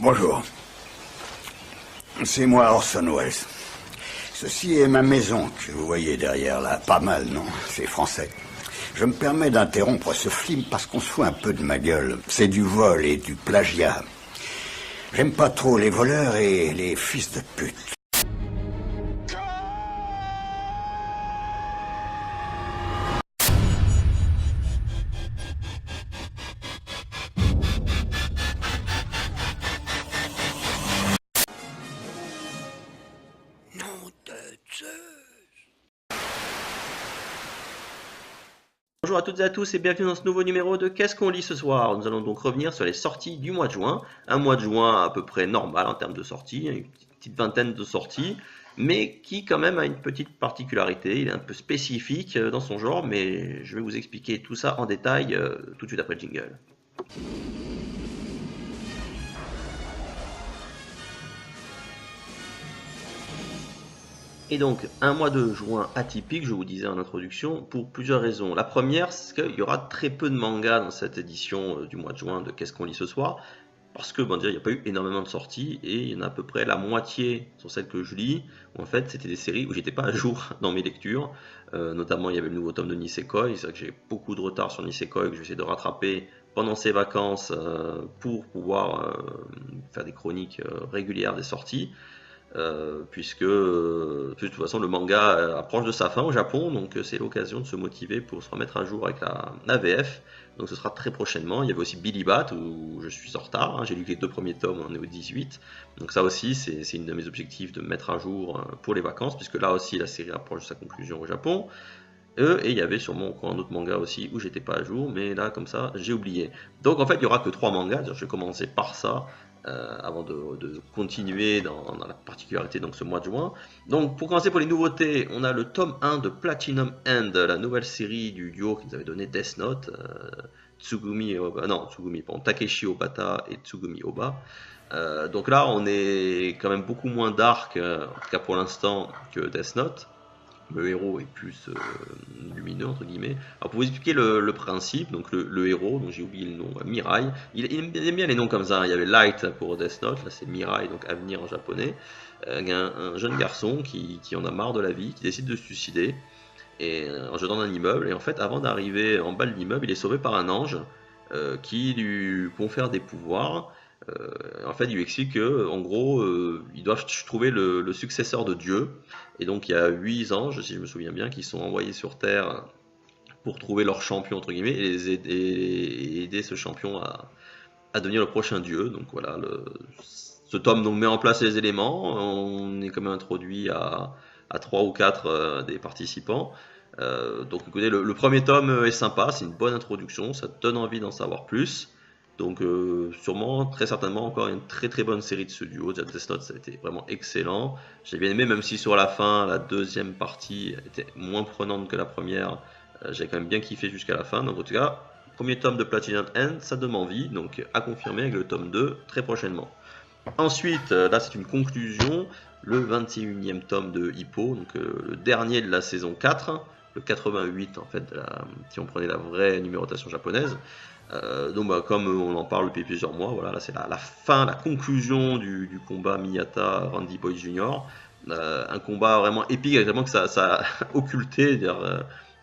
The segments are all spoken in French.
Bonjour. C'est moi Orson Welles. Ceci est ma maison que vous voyez derrière là. Pas mal, non? C'est français. Je me permets d'interrompre ce film parce qu'on se fout un peu de ma gueule. C'est du vol et du plagiat. J'aime pas trop les voleurs et les fils de pute. Bonjour à toutes et à tous et bienvenue dans ce nouveau numéro de Qu'est-ce qu'on lit ce soir? Nous allons donc revenir sur les sorties du mois de juin. Un mois de juin à peu près normal en termes de sorties, une petite vingtaine de sorties, mais qui quand même a une petite particularité. Il est un peu spécifique dans son genre, mais je vais vous expliquer tout ça en détail tout de suite après le jingle. Et donc, un mois de juin atypique, je vous disais en introduction, pour plusieurs raisons. La première, c'est qu'il y aura très peu de mangas dans cette édition du mois de juin de Qu'est-ce qu'on lit ce soir, parce que, bon, dire, il n'y a pas eu énormément de sorties, et il y en a à peu près la moitié sur celles que je lis, où en fait, c'était des séries où j'étais pas à jour dans mes lectures. Notamment, il y avait le nouveau tome de Nisekoi, c'est vrai que j'ai beaucoup de retard sur Nisekoi, que je vais essayer de rattraper pendant ces vacances pour pouvoir faire des chroniques régulières des sorties. Puisque de toute façon le manga approche de sa fin au Japon, donc c'est l'occasion de se motiver pour se remettre à jour avec la VF. Donc ce sera très prochainement. Il y avait aussi Billy Bat où je suis en retard, hein. J'ai lu les 2 premiers tomes, on est au 18. Donc ça aussi c'est une de mes objectifs de me mettre à jour pour les vacances, puisque là aussi la série approche de sa conclusion au Japon. Et il y avait sûrement encore un autre manga aussi où j'étais pas à jour, mais là comme ça j'ai oublié. Donc en fait il y aura que 3 mangas, je vais commencer par ça. Avant de continuer dans la particularité donc ce mois de juin. Donc pour commencer pour les nouveautés, on a le tome 1 de Platinum End, la nouvelle série du duo qui nous avait donné Death Note, Takeshi Obata et Tsugumi Oba. Donc là on est quand même beaucoup moins dark, en tout cas pour l'instant, que Death Note. Le héros est plus lumineux entre guillemets. Alors pour vous expliquer le principe, donc le héros, dont j'ai oublié le nom, Mirai, il aime bien les noms comme ça, hein. Il y avait Light pour Death Note, là c'est Mirai, donc avenir en japonais. Un jeune garçon qui en a marre de la vie, qui décide de se suicider et en jetant d'un immeuble, et en fait avant d'arriver en bas de l'immeuble, il est sauvé par un ange qui lui confère des pouvoirs. En fait, il lui explique que, en gros, ils doivent trouver le successeur de Dieu. Et donc, il y a 8 anges, si je me souviens bien, qui sont envoyés sur Terre pour trouver leur champion, entre guillemets, et aider ce champion à devenir le prochain Dieu. Donc voilà, ce tome donc, met en place les éléments. On est quand même introduit à 3 ou 4 des participants. Donc écoutez, le premier tome est sympa, c'est une bonne introduction, ça te donne envie d'en savoir plus. Donc sûrement, très certainement, encore une très très bonne série de ce duo. Death Note, ça a été vraiment excellent. J'ai bien aimé, même si sur la fin, la deuxième partie était moins prenante que la première. J'ai quand même bien kiffé jusqu'à la fin. Donc en tout cas, premier tome de Platinum End, ça donne envie. Donc à confirmer avec le tome 2 très prochainement. Ensuite, là c'est une conclusion, le 21e tome de Hippo, donc le dernier de la saison 4, le 88 en fait, si on prenait la vraie numérotation japonaise. Donc comme on en parle depuis plusieurs mois, voilà, là c'est la fin, la conclusion du combat Miyata-Randy Boy Jr. Un combat vraiment épique, vraiment que ça a occulté,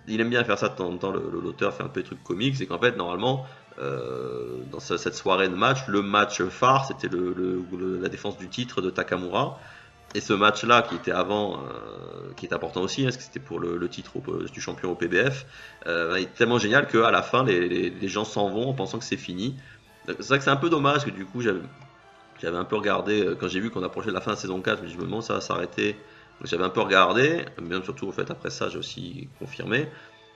il aime bien faire ça de temps en temps, l'auteur fait un peu des trucs comiques, c'est qu'en fait normalement dans cette soirée de match, le match phare c'était la défense du titre de Takamura. Et ce match-là, qui était avant, qui est important aussi, hein, parce que c'était pour le titre du champion au PBF, est tellement génial qu'à la fin, les gens s'en vont en pensant que c'est fini. C'est vrai que c'est un peu dommage, parce que du coup, j'avais un peu regardé, quand j'ai vu qu'on approchait de la fin de la saison 4, je me demande ça va s'arrêter. Donc j'avais un peu regardé, bien surtout, en fait, après ça, j'ai aussi confirmé.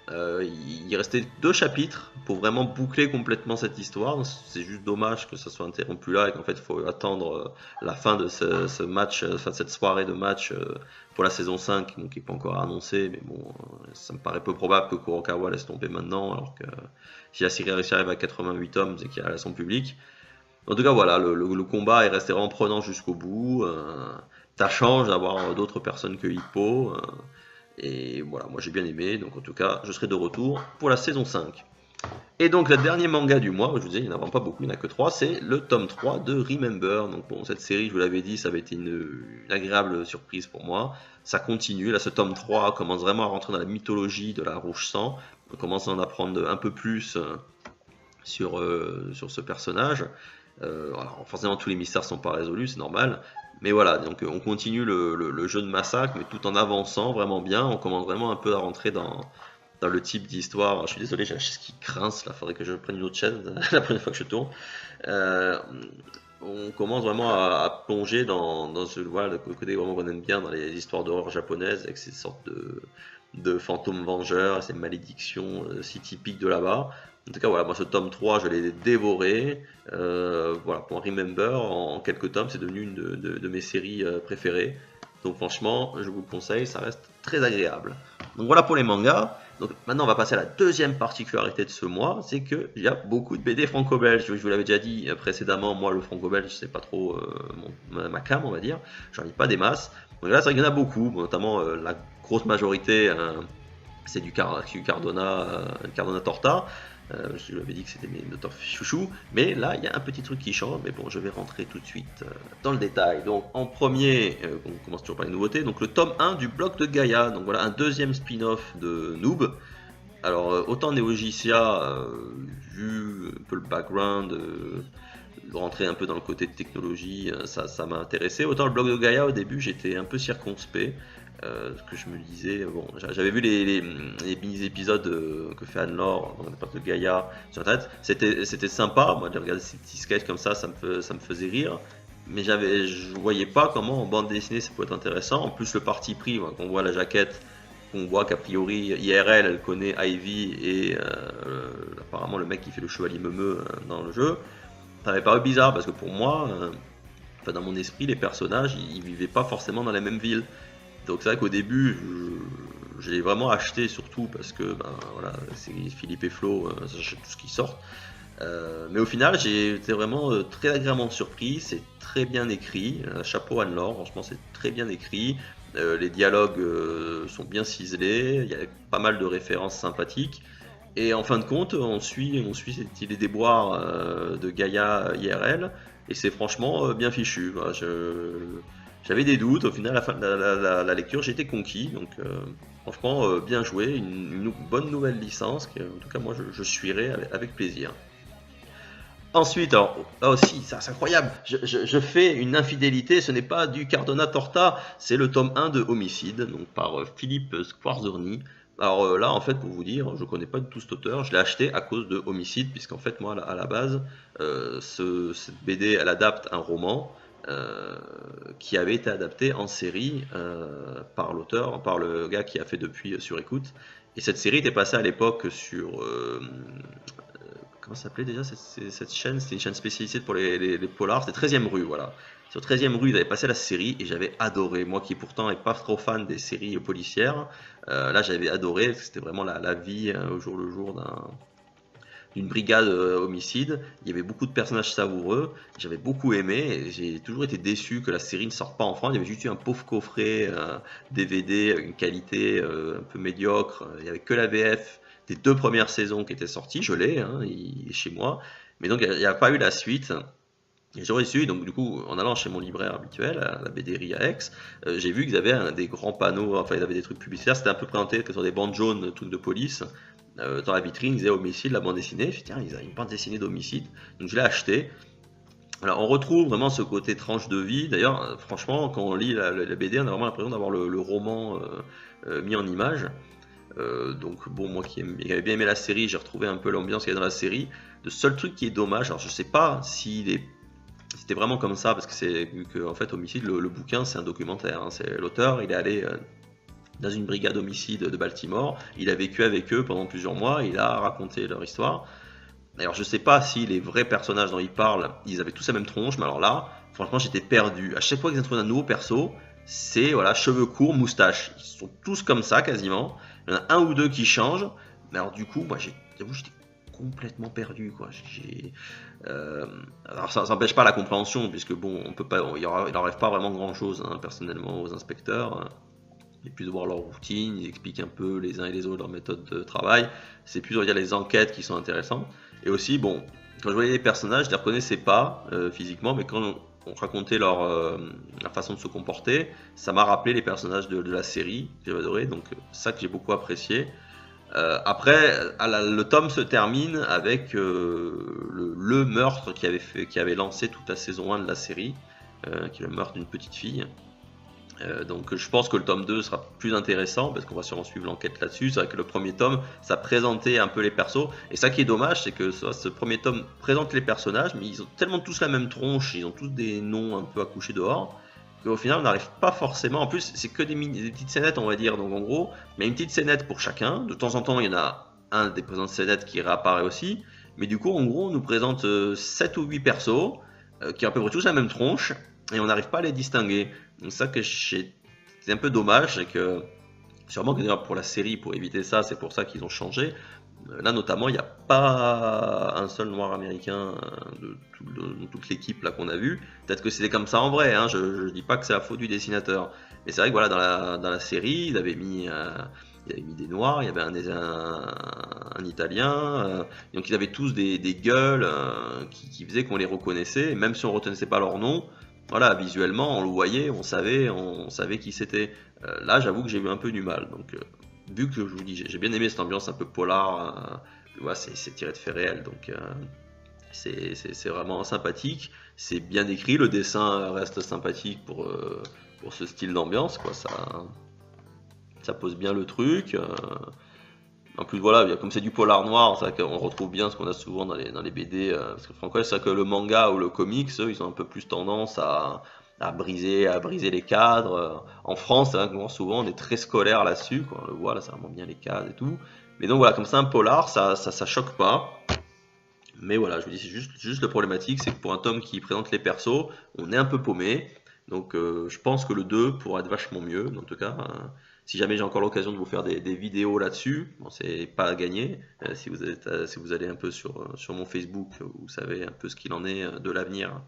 Il restait 2 chapitres pour vraiment boucler complètement cette histoire. C'est juste dommage que ça soit interrompu là et qu'en fait il faut attendre la fin de ce match, fin de cette soirée de match pour la saison 5, donc qui n'est pas encore annoncé, mais bon, ça me paraît peu probable que Kurokawa laisse tomber maintenant, alors que si la série arrive à 88 tomes, c'est qu'il y a son public. En tout cas voilà, le combat est resté vraiment prenant jusqu'au bout. Ça change d'avoir d'autres personnes que Hippo. Et voilà, moi j'ai bien aimé, donc en tout cas, je serai de retour pour la saison 5. Et donc le dernier manga du mois, je vous disais, il n'y en a vraiment pas beaucoup, il n'y en a que 3, c'est le tome 3 de Remember. Donc bon, cette série, je vous l'avais dit, ça avait été une agréable surprise pour moi. Ça continue, là ce tome 3 commence vraiment à rentrer dans la mythologie de la Rouge Sang. On commence à en apprendre un peu plus sur ce personnage. Alors forcément tous les mystères sont pas résolus, c'est normal. Mais voilà, donc on continue le jeu de massacre, mais tout en avançant vraiment bien. On commence vraiment un peu à rentrer dans le type d'histoire. Je suis désolé, j'ai la chaise qui grince, là, faudrait que je prenne une autre chaise la prochaine fois que je tourne. On commence vraiment à plonger dans ce voilà, le côté vraiment qu'on aime bien dans les histoires d'horreur japonaises, avec ces sortes de fantômes vengeurs, ces malédictions si typiques de là-bas. En tout cas, voilà, moi ce tome 3, je l'ai dévoré. Voilà, pour Remember, en quelques tomes, c'est devenu une de mes séries préférées. Donc franchement, je vous le conseille, ça reste très agréable. Donc voilà pour les mangas. Donc maintenant, on va passer à la deuxième particularité de ce mois, c'est qu'il y a beaucoup de BD franco-belges. Je vous l'avais déjà dit précédemment, moi le franco-belge, c'est pas trop ma cam, on va dire. J'en lis pas des masses. Donc là, c'est vrai qu'il y en a beaucoup, notamment la grosse majorité, c'est du Cardona Torta. Je lui avais dit que c'était mes auteurs chouchous, mais là il y a un petit truc qui change, mais bon, je vais rentrer tout de suite dans le détail. Donc en premier, on commence toujours par les nouveautés, donc le tome 1 du bloc de Gaïa, donc voilà un deuxième spin-off de Noob. Alors autant Neogicia, vu un peu le background, rentrer un peu dans le côté de technologie, ça m'a intéressé, autant le bloc de Gaïa au début j'étais un peu circonspect. Ce que je me disais, bon, j'avais vu les mini-épisodes que fait Anne-Laure dans l'époque de Gaïa sur internet, c'était sympa, moi de regarder ces petits sketchs comme ça me faisait rire, mais je voyais pas comment en bande dessinée ça pouvait être intéressant. En plus le parti pris, quand on voit la jaquette, on voit qu'a priori IRL elle connaît Ivy et apparemment le mec qui fait le chevalier meumeux dans le jeu, ça m'avait paru bizarre parce que pour moi, dans mon esprit, les personnages ils vivaient pas forcément dans la même ville. Donc c'est vrai qu'au début, je l'ai vraiment acheté surtout parce que voilà, c'est Philippe et Flo, j'achète tout ce qui sort. Mais au final, j'ai été vraiment très agréablement surpris. C'est très bien écrit. Chapeau Anne-Laure, franchement, c'est très bien écrit. Les dialogues sont bien ciselés. Il y a pas mal de références sympathiques. Et en fin de compte, on suit les déboires de Gaïa IRL. Et c'est franchement bien fichu. Voilà, j'avais des doutes, au final, à la fin de la lecture, j'étais conquis. Donc, franchement, bien joué, une bonne nouvelle licence, que, en tout cas, moi, je suivrai avec plaisir. Ensuite, alors, là aussi, ça c'est incroyable, je fais une infidélité, ce n'est pas du Cardona Torta, c'est le tome 1 de Homicide, donc par Philippe Squarzoni. Alors là, en fait, pour vous dire, je connais pas du tout cet auteur, je l'ai acheté à cause de Homicide, puisqu'en fait, moi, à la base, cette BD, elle adapte un roman, qui avait été adapté en série par l'auteur, par le gars qui a fait depuis Sur Écoute. Et cette série était passée à l'époque sur... comment ça s'appelait déjà cette chaîne? C'était une chaîne spécialisée pour les polars, c'était 13e rue, voilà. Sur 13e rue, ils avaient passé la série et j'avais adoré. Moi qui pourtant n'est pas trop fan des séries policières, là j'avais adoré, parce que c'était vraiment la vie au jour le jour d'une brigade homicide. Il y avait beaucoup de personnages savoureux, j'avais beaucoup aimé, et j'ai toujours été déçu que la série ne sorte pas en France. Il y avait juste eu un pauvre coffret DVD, une qualité un peu médiocre, il n'y avait que la VF des 2 premières saisons qui étaient sorties, je l'ai, il est chez moi, mais donc il n'y a pas eu la suite. Et j'aurais su, donc du coup, en allant chez mon libraire habituel, à la BDRI à Aix, j'ai vu qu'ils avaient des grands panneaux, enfin ils avaient des trucs publicitaires, c'était un peu présenté sur des bandes jaunes, trucs de police. Dans la vitrine, ils disaient Homicide, la bande dessinée. Je me suis dit, tiens, ils ont une bande dessinée d'Homicide. Donc je l'ai acheté. Alors on retrouve vraiment ce côté tranche de vie. D'ailleurs, franchement, quand on lit la BD, on a vraiment l'impression d'avoir le roman mis en image. Donc bon, moi qui avais bien aimé la série, j'ai retrouvé un peu l'ambiance qu'il y a dans la série. Le seul truc qui est dommage, alors je sais pas si c'était vraiment comme ça, parce que c'est vu que en fait Homicide, le bouquin, c'est un documentaire. C'est l'auteur, il est allé dans une brigade homicide de Baltimore, il a vécu avec eux pendant plusieurs mois, il a raconté leur histoire. Alors je sais pas si les vrais personnages dont il parle, ils avaient tous la même tronche, mais alors là, franchement j'étais perdu. À chaque fois qu'ils introduisent un nouveau perso, c'est voilà, cheveux courts, moustache. Ils sont tous comme ça quasiment. Il y en a un ou deux qui changent, mais alors du coup, moi j'avoue j'étais complètement perdu quoi. Alors ça n'empêche pas la compréhension, puisque bon, on peut pas, il en rêve pas vraiment grand chose personnellement aux inspecteurs. et plus de voir leur routine, ils expliquent un peu les uns et les autres leur méthode de travail. C'est plus, on va dire, les enquêtes qui sont intéressantes. Et aussi, bon, quand je voyais les personnages, je les reconnaissais pas physiquement, mais quand on racontait la façon de se comporter, ça m'a rappelé les personnages de la série que j'avais adoré, donc ça que j'ai beaucoup apprécié. Après, le tome se termine avec le meurtre qui avait lancé toute la saison 1 de la série, qui est le meurtre d'une petite fille. Donc je pense que le tome 2 sera plus intéressant parce qu'on va sûrement suivre l'enquête là-dessus. C'est vrai que le premier tome, ça présentait un peu les persos. Et ça qui est dommage, c'est que ce premier tome présente les personnages, mais ils ont tellement tous la même tronche, ils ont tous des noms un peu accouchés dehors, qu'au final on n'arrive pas forcément. En plus, c'est que des petites scénettes, on va dire. Donc en gros, il y a une petite scénette pour chacun. De temps en temps, il y en a un des présentes scénettes qui réapparaît aussi. Mais du coup, en gros, on nous présente 7 ou 8 persos qui ont à peu près tous la même tronche et on n'arrive pas à les distinguer. Donc ça que c'est un peu dommage, c'est que sûrement que d'ailleurs pour la série, pour éviter ça, c'est pour ça qu'ils ont changé. Là notamment, il n'y a pas un seul noir américain de toute l'équipe là qu'on a vu. Peut-être que c'était comme ça en vrai, hein, je ne dis pas que c'est la faute du dessinateur. Mais c'est vrai que voilà, dans la série, il avait mis des noirs, il y avait un italien, donc ils avaient tous des gueules qui faisaient qu'on les reconnaissait, et même si on ne reconnaissait pas leur nom, voilà, visuellement, on le voyait, on savait qui c'était. Là, j'avoue que j'ai eu un peu du mal. Donc, vu que je vous dis, j'ai bien aimé cette ambiance un peu polar, voilà, c'est tiré de faits réels, donc c'est vraiment sympathique. C'est bien écrit, le dessin reste sympathique pour ce style d'ambiance, quoi. Ça pose bien le truc. En plus, voilà, comme c'est du polar noir, c'est vrai qu'on retrouve bien ce qu'on a souvent dans les BD. Parce que franchement, c'est vrai que le manga ou le comics, eux, ils ont un peu plus tendance à briser les cadres. En France, c'est vrai que souvent, on est très scolaire là-dessus, quoi. On le voit, là, c'est vraiment bien les cadres et tout. Mais donc voilà, comme c'est un polar, ça choque pas. Mais voilà, je vous dis, c'est juste le problématique, c'est que pour un tome qui présente les persos, on est un peu paumé. Donc je pense que le 2 pourra être vachement mieux. En tout cas, si jamais j'ai encore l'occasion de vous faire des vidéos là-dessus, bon, c'est pas à gagner. Si vous allez un peu sur mon Facebook, vous savez un peu ce qu'il en est de l'avenir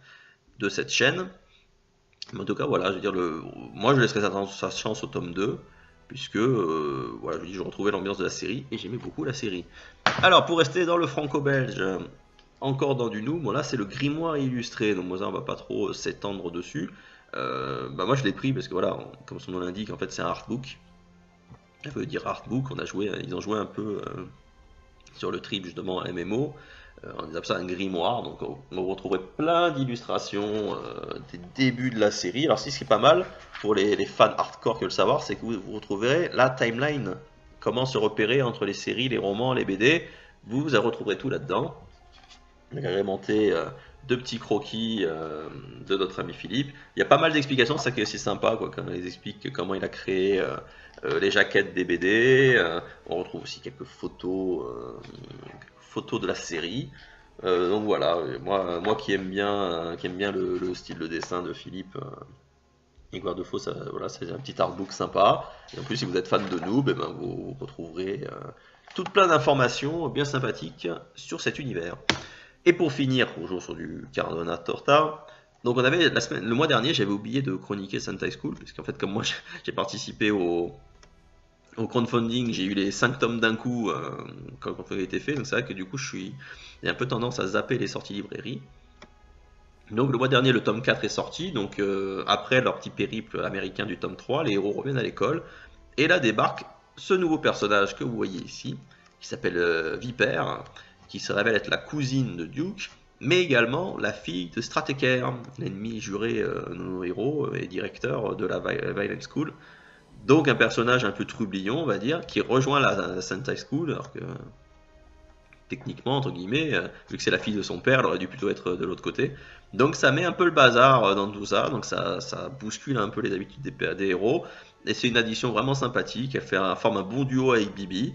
de cette chaîne. Mais en tout cas, voilà, je veux dire, moi je laisserai sa chance au tome 2, puisque voilà, je vous dis, je retrouvais l'ambiance de la série et j'aimais beaucoup la série. Alors, pour rester dans le franco-belge, encore dans du nous, bon là c'est le grimoire illustré, donc moi ça on va pas trop s'étendre dessus. Moi je l'ai pris parce que voilà, comme son nom l'indique, en fait c'est un artbook. Ça veut dire artbook, ils ont joué un peu sur le trip justement MMO, on appelle ça un grimoire, donc on retrouverait plein d'illustrations des débuts de la série. Alors ce qui est pas mal pour les fans hardcore qui veulent le savoir, c'est que vous retrouverez la timeline, comment se repérer entre les séries, les romans, les BD, vous retrouverez tout là-dedans. Agrémenté de petits croquis de notre ami Philippe. Il y a pas mal d'explications, c'est ça qui est aussi sympa, quoi, quand on les explique comment il a créé les jaquettes des BD. On retrouve aussi quelques photos de la série. Donc voilà, moi qui aime bien le style de dessin de Philippe, Grégoire Defoe, voilà, c'est un petit artbook sympa. Et en plus, si vous êtes fan de Noob, vous retrouverez tout plein d'informations bien sympathiques sur cet univers. Et pour finir, toujours sur du Cardona Torta, donc on avait le mois dernier, j'avais oublié de chroniquer Sentai School, parce qu'en fait, comme moi j'ai participé au crowdfunding, j'ai eu les 5 tomes d'un coup quand le a été fait, donc c'est vrai que du coup j'ai un peu tendance à zapper les sorties librairie. Donc le mois dernier, le tome 4 est sorti, donc après leur petit périple américain du tome 3, les héros reviennent à l'école, et là débarque ce nouveau personnage que vous voyez ici, qui s'appelle Viper, qui se révèle être la cousine de Duke, mais également la fille de Strateker, l'ennemi juré de nos héros et directeur de la Violent School. Donc un personnage un peu trublion, on va dire, qui rejoint la Sentai School, alors que techniquement, entre guillemets, vu que c'est la fille de son père, elle aurait dû plutôt être de l'autre côté. Donc ça met un peu le bazar dans tout ça, donc ça bouscule un peu les habitudes des héros, et c'est une addition vraiment sympathique, elle forme un bon duo avec Bibi.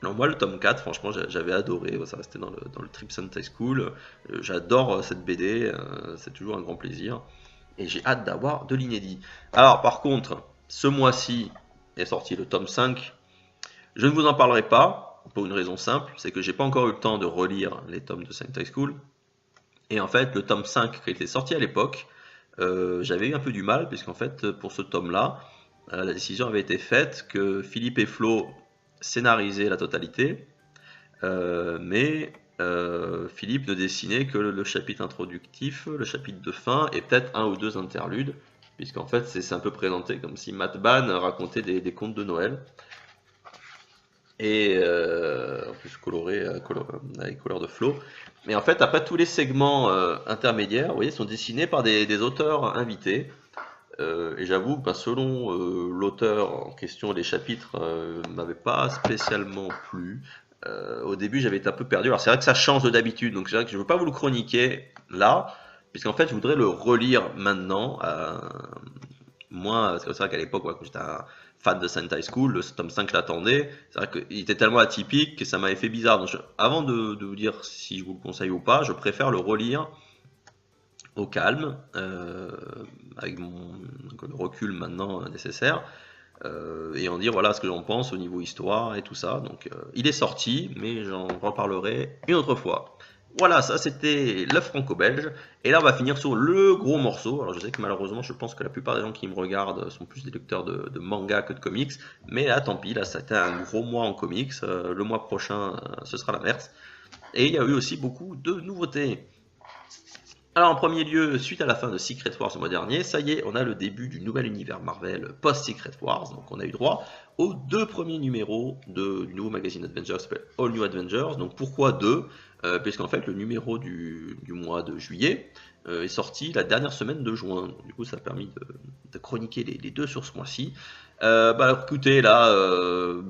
Alors moi le tome 4 franchement j'avais adoré, ça restait dans le trip Sentai School, j'adore cette BD, c'est toujours un grand plaisir et j'ai hâte d'avoir de l'inédit. Alors par contre ce mois-ci est sorti le tome 5, je ne vous en parlerai pas pour une raison simple, c'est que j'ai pas encore eu le temps de relire les tomes de Sentai School et en fait le tome 5 qui était sorti à l'époque, j'avais eu un peu du mal puisqu'en fait pour ce tome là la décision avait été faite que Philippe et Flo scénarisaient la totalité, mais Philippe ne dessinait que le chapitre introductif, le chapitre de fin et peut-être un ou deux interludes, puisqu'en fait c'est un peu présenté comme si Matt Ban racontait des contes de Noël. Et en plus coloré avec couleur de Flo. Mais en fait, après tous les segments intermédiaires, vous voyez, sont dessinés par des auteurs invités. Et j'avoue que selon l'auteur en question, les chapitres m'avaient pas spécialement plu. Au début, j'avais été un peu perdu. Alors c'est vrai que ça change de d'habitude, donc c'est vrai que je ne veux pas vous le chroniquer là, puisqu'en fait, je voudrais le relire maintenant. Moi, c'est vrai qu'à l'époque, quand j'étais un fan de Sentai School, le tome 5, je l'attendais. C'est vrai qu'il était tellement atypique que ça m'avait fait bizarre. Donc, avant de vous dire si je vous le conseille ou pas, je préfère le relire au calme, avec le recul maintenant nécessaire, et en dire voilà ce que j'en pense au niveau histoire et tout ça. Donc, il est sorti, mais j'en reparlerai une autre fois. Voilà, ça c'était le franco-belge. Et là, on va finir sur le gros morceau. Alors, je sais que malheureusement, je pense que la plupart des gens qui me regardent sont plus des lecteurs de manga que de comics. Mais là, tant pis, là, c'était un gros mois en comics. Le mois prochain, ce sera la merde. Et il y a eu aussi beaucoup de nouveautés. Alors, en premier lieu, suite à la fin de Secret Wars le mois dernier, ça y est, on a le début du nouvel univers Marvel post-Secret Wars. Donc, on a eu droit aux 2 premiers numéros du nouveau magazine Adventures qui s'appelle All New Adventures. Donc, pourquoi 2 puisqu'en fait, le numéro du mois de juillet est sorti la dernière semaine de juin. Donc, du coup, ça a permis de chroniquer les deux sur ce mois-ci. Écoutez, là,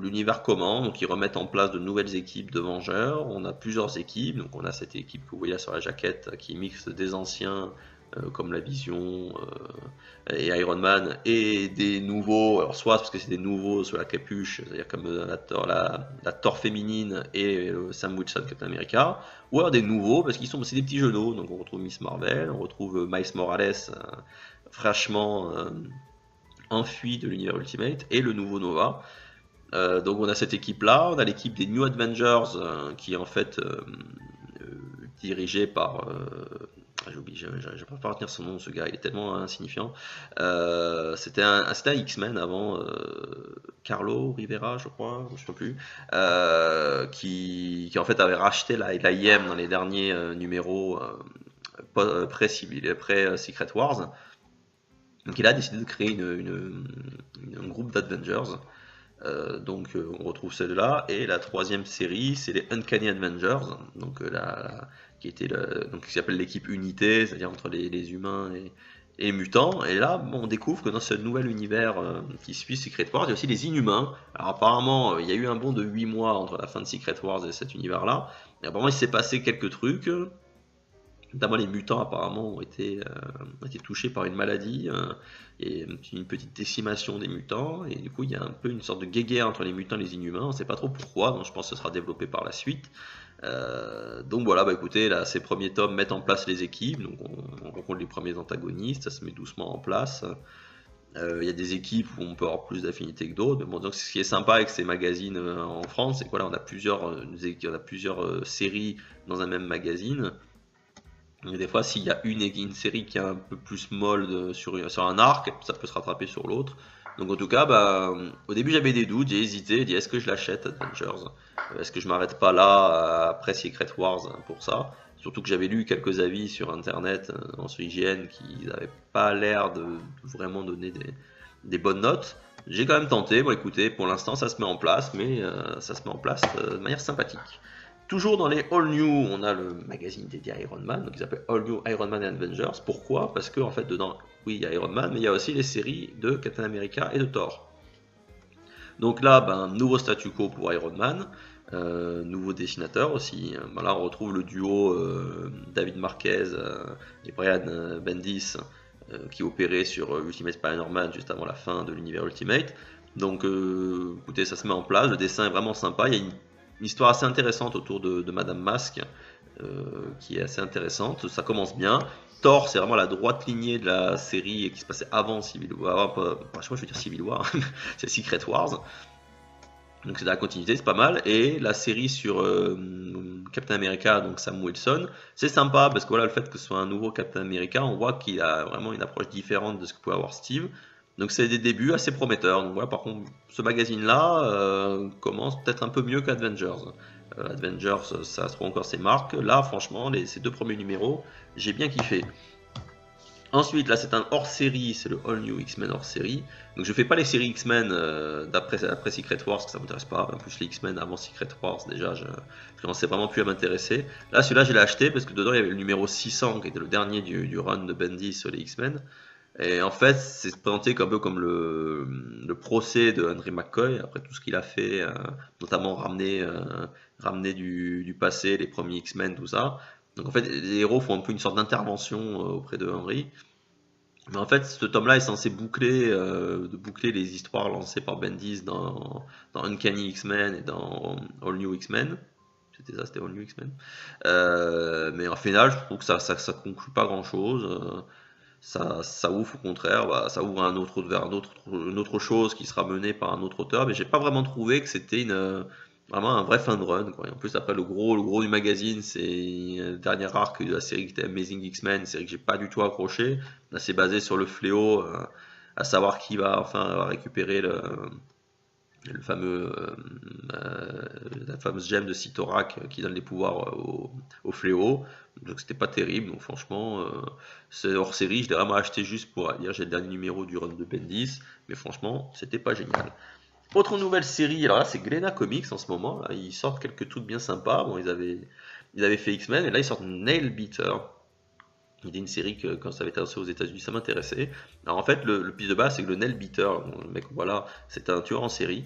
l'univers commence, donc ils remettent en place de nouvelles équipes de Vengeurs. On a plusieurs équipes, donc on a cette équipe que vous voyez sur la jaquette qui mixe des anciens comme la Vision et Iron Man et des nouveaux, alors soit parce que c'est des nouveaux sur la capuche, c'est-à-dire comme la Thor féminine et Sam Wilson Captain America, ou alors des nouveaux parce qu'ils sont c'est des petits genoux, donc on retrouve Miss Marvel, on retrouve Miles Morales fraîchement enfui de l'univers Ultimate et le nouveau Nova. Donc on a cette équipe là, on a l'équipe des New Avengers qui est en fait dirigée par j'oublie, je ne peux pas retenir son nom, ce gars, il est tellement insignifiant. C'était un X-Men avant, Carlo Rivera, je crois, je ne sais plus, qui en fait avait racheté la IM dans les derniers numéros pré-Secret Wars. Donc il a décidé de créer un groupe d'Avengers. On retrouve celle-là. Et la troisième série, c'est les Uncanny Avengers. Donc qui s'appelle l'équipe Unité, c'est-à-dire entre les humains et mutants. Et là, on découvre que dans ce nouvel univers qui suit Secret Wars, il y a aussi les Inhumains. Alors apparemment, il y a eu un bond de 8 mois entre la fin de Secret Wars et cet univers-là. Et apparemment, il s'est passé quelques trucs. Notamment les mutants apparemment ont été touchés par une maladie et une petite décimation des mutants, et du coup il y a un peu une sorte de guéguerre entre les mutants et les inhumains, on ne sait pas trop pourquoi, donc je pense que ce sera développé par la suite. Donc voilà, écoutez, là ces premiers tomes mettent en place les équipes, donc on rencontre les premiers antagonistes, ça se met doucement en place. Il y a des équipes où on peut avoir plus d'affinité que d'autres, mais bon, donc ce qui est sympa avec ces magazines en France, c'est qu'on a plusieurs séries dans un même magazine. Et des fois, s'il y a une série qui est un peu plus molle sur un arc, ça peut se rattraper sur l'autre. Donc en tout cas, au début j'avais des doutes, j'ai hésité, j'ai dit est-ce que je l'achète Adventures, est-ce que je m'arrête pas là après Secret Wars pour ça. Surtout que j'avais lu quelques avis sur internet en ce IGN qui n'avaient pas l'air de vraiment donner des bonnes notes. J'ai quand même tenté, bon écoutez, pour l'instant ça se met en place, mais ça se met en place de manière sympathique. Toujours dans les All New, on a le magazine dédié à Iron Man, donc il s'appelle All New Iron Man and Avengers. Pourquoi? Parce que en fait dedans, oui, il y a Iron Man, mais il y a aussi les séries de Captain America et de Thor. Donc là, nouveau statu quo pour Iron Man, nouveau dessinateur aussi. Là, on retrouve le duo David Marquez et Brian Bendis qui opérait sur Ultimate Spider-Man juste avant la fin de l'univers Ultimate. Donc, écoutez, ça se met en place. Le dessin est vraiment sympa. Il y a une histoire assez intéressante autour de Madame Masque qui est assez intéressante. Ça commence bien. Thor, c'est vraiment la droite lignée de la série qui se passait avant Civil War. Je veux dire Civil War, c'est Secret Wars. Donc c'est de la continuité, c'est pas mal. Et la série sur Captain America, donc Sam Wilson, c'est sympa parce que voilà, le fait que ce soit un nouveau Captain America, on voit qu'il a vraiment une approche différente de ce que pouvait avoir Steve. Donc c'est des débuts assez prometteurs. Donc voilà, par contre, ce magazine-là commence peut-être un peu mieux qu'Avengers. Avengers, ça se trouve encore ses marques. Là, franchement, ces 2 premiers numéros, j'ai bien kiffé. Ensuite, là, c'est un hors-série, c'est le All New X-Men hors-série. Donc, je fais pas les séries X-Men après Secret Wars, parce que ça m'intéresse pas. En plus, les X-Men avant Secret Wars, déjà, je commençais vraiment plus à m'intéresser. Là, celui-là, je l'ai acheté parce que dedans, il y avait le numéro 600, qui était le dernier du run de Bendis sur les X-Men. Et en fait, c'est présenté un peu comme le procès de Henry McCoy, après tout ce qu'il a fait, notamment ramener du passé, les premiers X-Men, tout ça. Donc en fait, les héros font un peu une sorte d'intervention auprès de Henry. Mais en fait, ce tome-là est censé boucler les histoires lancées par Bendis dans Uncanny X-Men et dans All New X-Men. C'était All New X-Men. Mais en final, je trouve que ça conclut pas grand-chose. Ça ouvre au contraire, ça ouvre vers une autre chose qui sera menée par un autre auteur, mais j'ai pas vraiment trouvé que c'était vraiment un vrai fin de run, quoi. Et en plus, après, le gros du magazine, c'est le dernier arc de la série qui était Amazing X-Men, une série que j'ai pas du tout accroché. Là, c'est basé sur le fléau, à savoir qui va enfin récupérer le fameux, la fameuse gemme de Cyttorak qui donne les pouvoirs au fléau. Donc c'était pas terrible, donc franchement, c'est hors série, je l'ai vraiment acheté juste pour dire j'ai le dernier numéro du run de Bendis, mais franchement, c'était pas génial. Autre nouvelle série, alors là c'est Glénat Comics en ce moment, là, ils sortent quelques trucs bien sympas. Bon, ils avaient fait X-Men et là ils sortent Nail Beater. C'était une série que quand ça avait été lancé aux États-Unis, ça m'intéressait. Alors en fait, le pitch de base, c'est que le Nail Beater, le mec, voilà, c'est un tueur en série.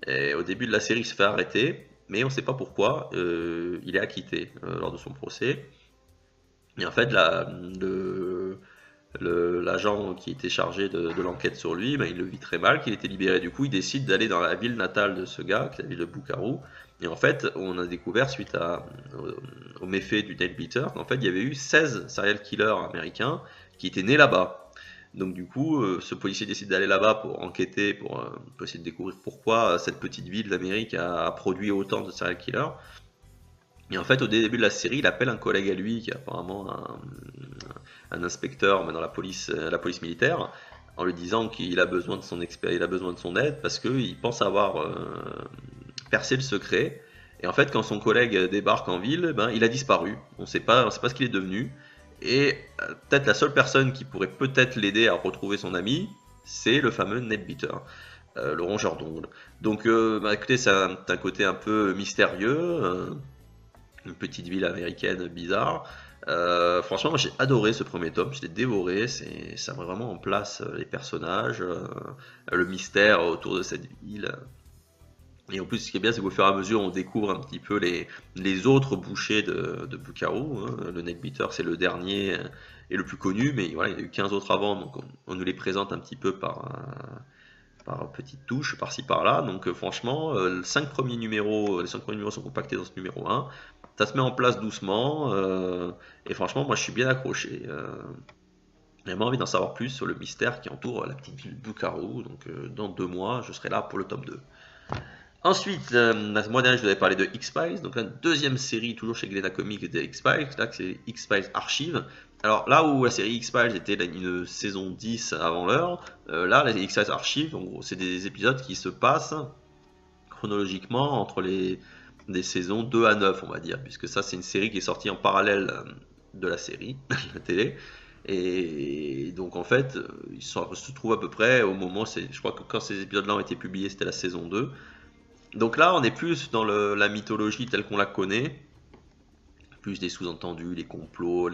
Et au début de la série, il se fait arrêter, mais on ne sait pas pourquoi. Il est acquitté lors de son procès. Et en fait, l'agent qui était chargé de l'enquête sur lui, ben, il le vit très mal, qu'il était libéré. Du coup, il décide d'aller dans la ville natale de ce gars, qui est la ville de Bukaru. Et en fait, on a découvert, suite au méfait du Nail Beater, qu'en fait, il y avait eu 16 serial killers américains qui étaient nés là-bas. Donc du coup, ce policier décide d'aller là-bas pour enquêter, pour essayer de découvrir pourquoi cette petite ville d'Amérique a produit autant de serial killers. Et en fait, au début de la série, il appelle un collègue à lui, qui est apparemment un inspecteur dans la police militaire, en lui disant qu'il a besoin de il a besoin de son aide parce qu'il pense avoir percé le secret. Et en fait, quand son collègue débarque en ville, ben, il a disparu. On ne sait pas ce qu'il est devenu. Et peut-être la seule personne qui pourrait peut-être l'aider à retrouver son ami, c'est le fameux Nail Beater, le rongeur d'ongles. Donc, écoutez, c'est un côté un peu mystérieux, une petite ville américaine bizarre. Franchement, moi j'ai adoré ce premier tome, je l'ai dévoré, ça met vraiment en place les personnages, le mystère autour de cette ville. Et en plus, ce qui est bien, c'est qu'au fur et à mesure, on découvre un petit peu les autres bouchers de Bukaru. Hein. Le Nail Beater, c'est le dernier et le plus connu, mais voilà, il y en a eu 15 autres avant, donc on nous les présente un petit peu par petites touches, par-ci par-là. Donc franchement, les 5 premiers numéros sont compactés dans ce numéro 1. Ça se met en place doucement, et franchement, moi je suis bien accroché. J'ai vraiment envie d'en savoir plus sur le mystère qui entoure la petite ville de Bukaru. Donc dans 2 mois, je serai là pour le tome 2. Ensuite, la mois dernier, je vous avais parlé de X-Files, donc la deuxième série, toujours chez Glénat Comics, de X-Files, là c'est X-Files Archive. Alors là où la série X-Files était une saison 10 avant l'heure, là la X-Files Archive, en gros, c'est des épisodes qui se passent chronologiquement entre des saisons 2 à 9, on va dire, puisque ça c'est une série qui est sortie en parallèle de la série, la télé. Et donc en fait, ils se trouvent à peu près au moment, je crois que quand ces épisodes-là ont été publiés, c'était la saison 2. Donc là, on est plus dans la mythologie telle qu'on la connaît, plus des sous-entendus, les complots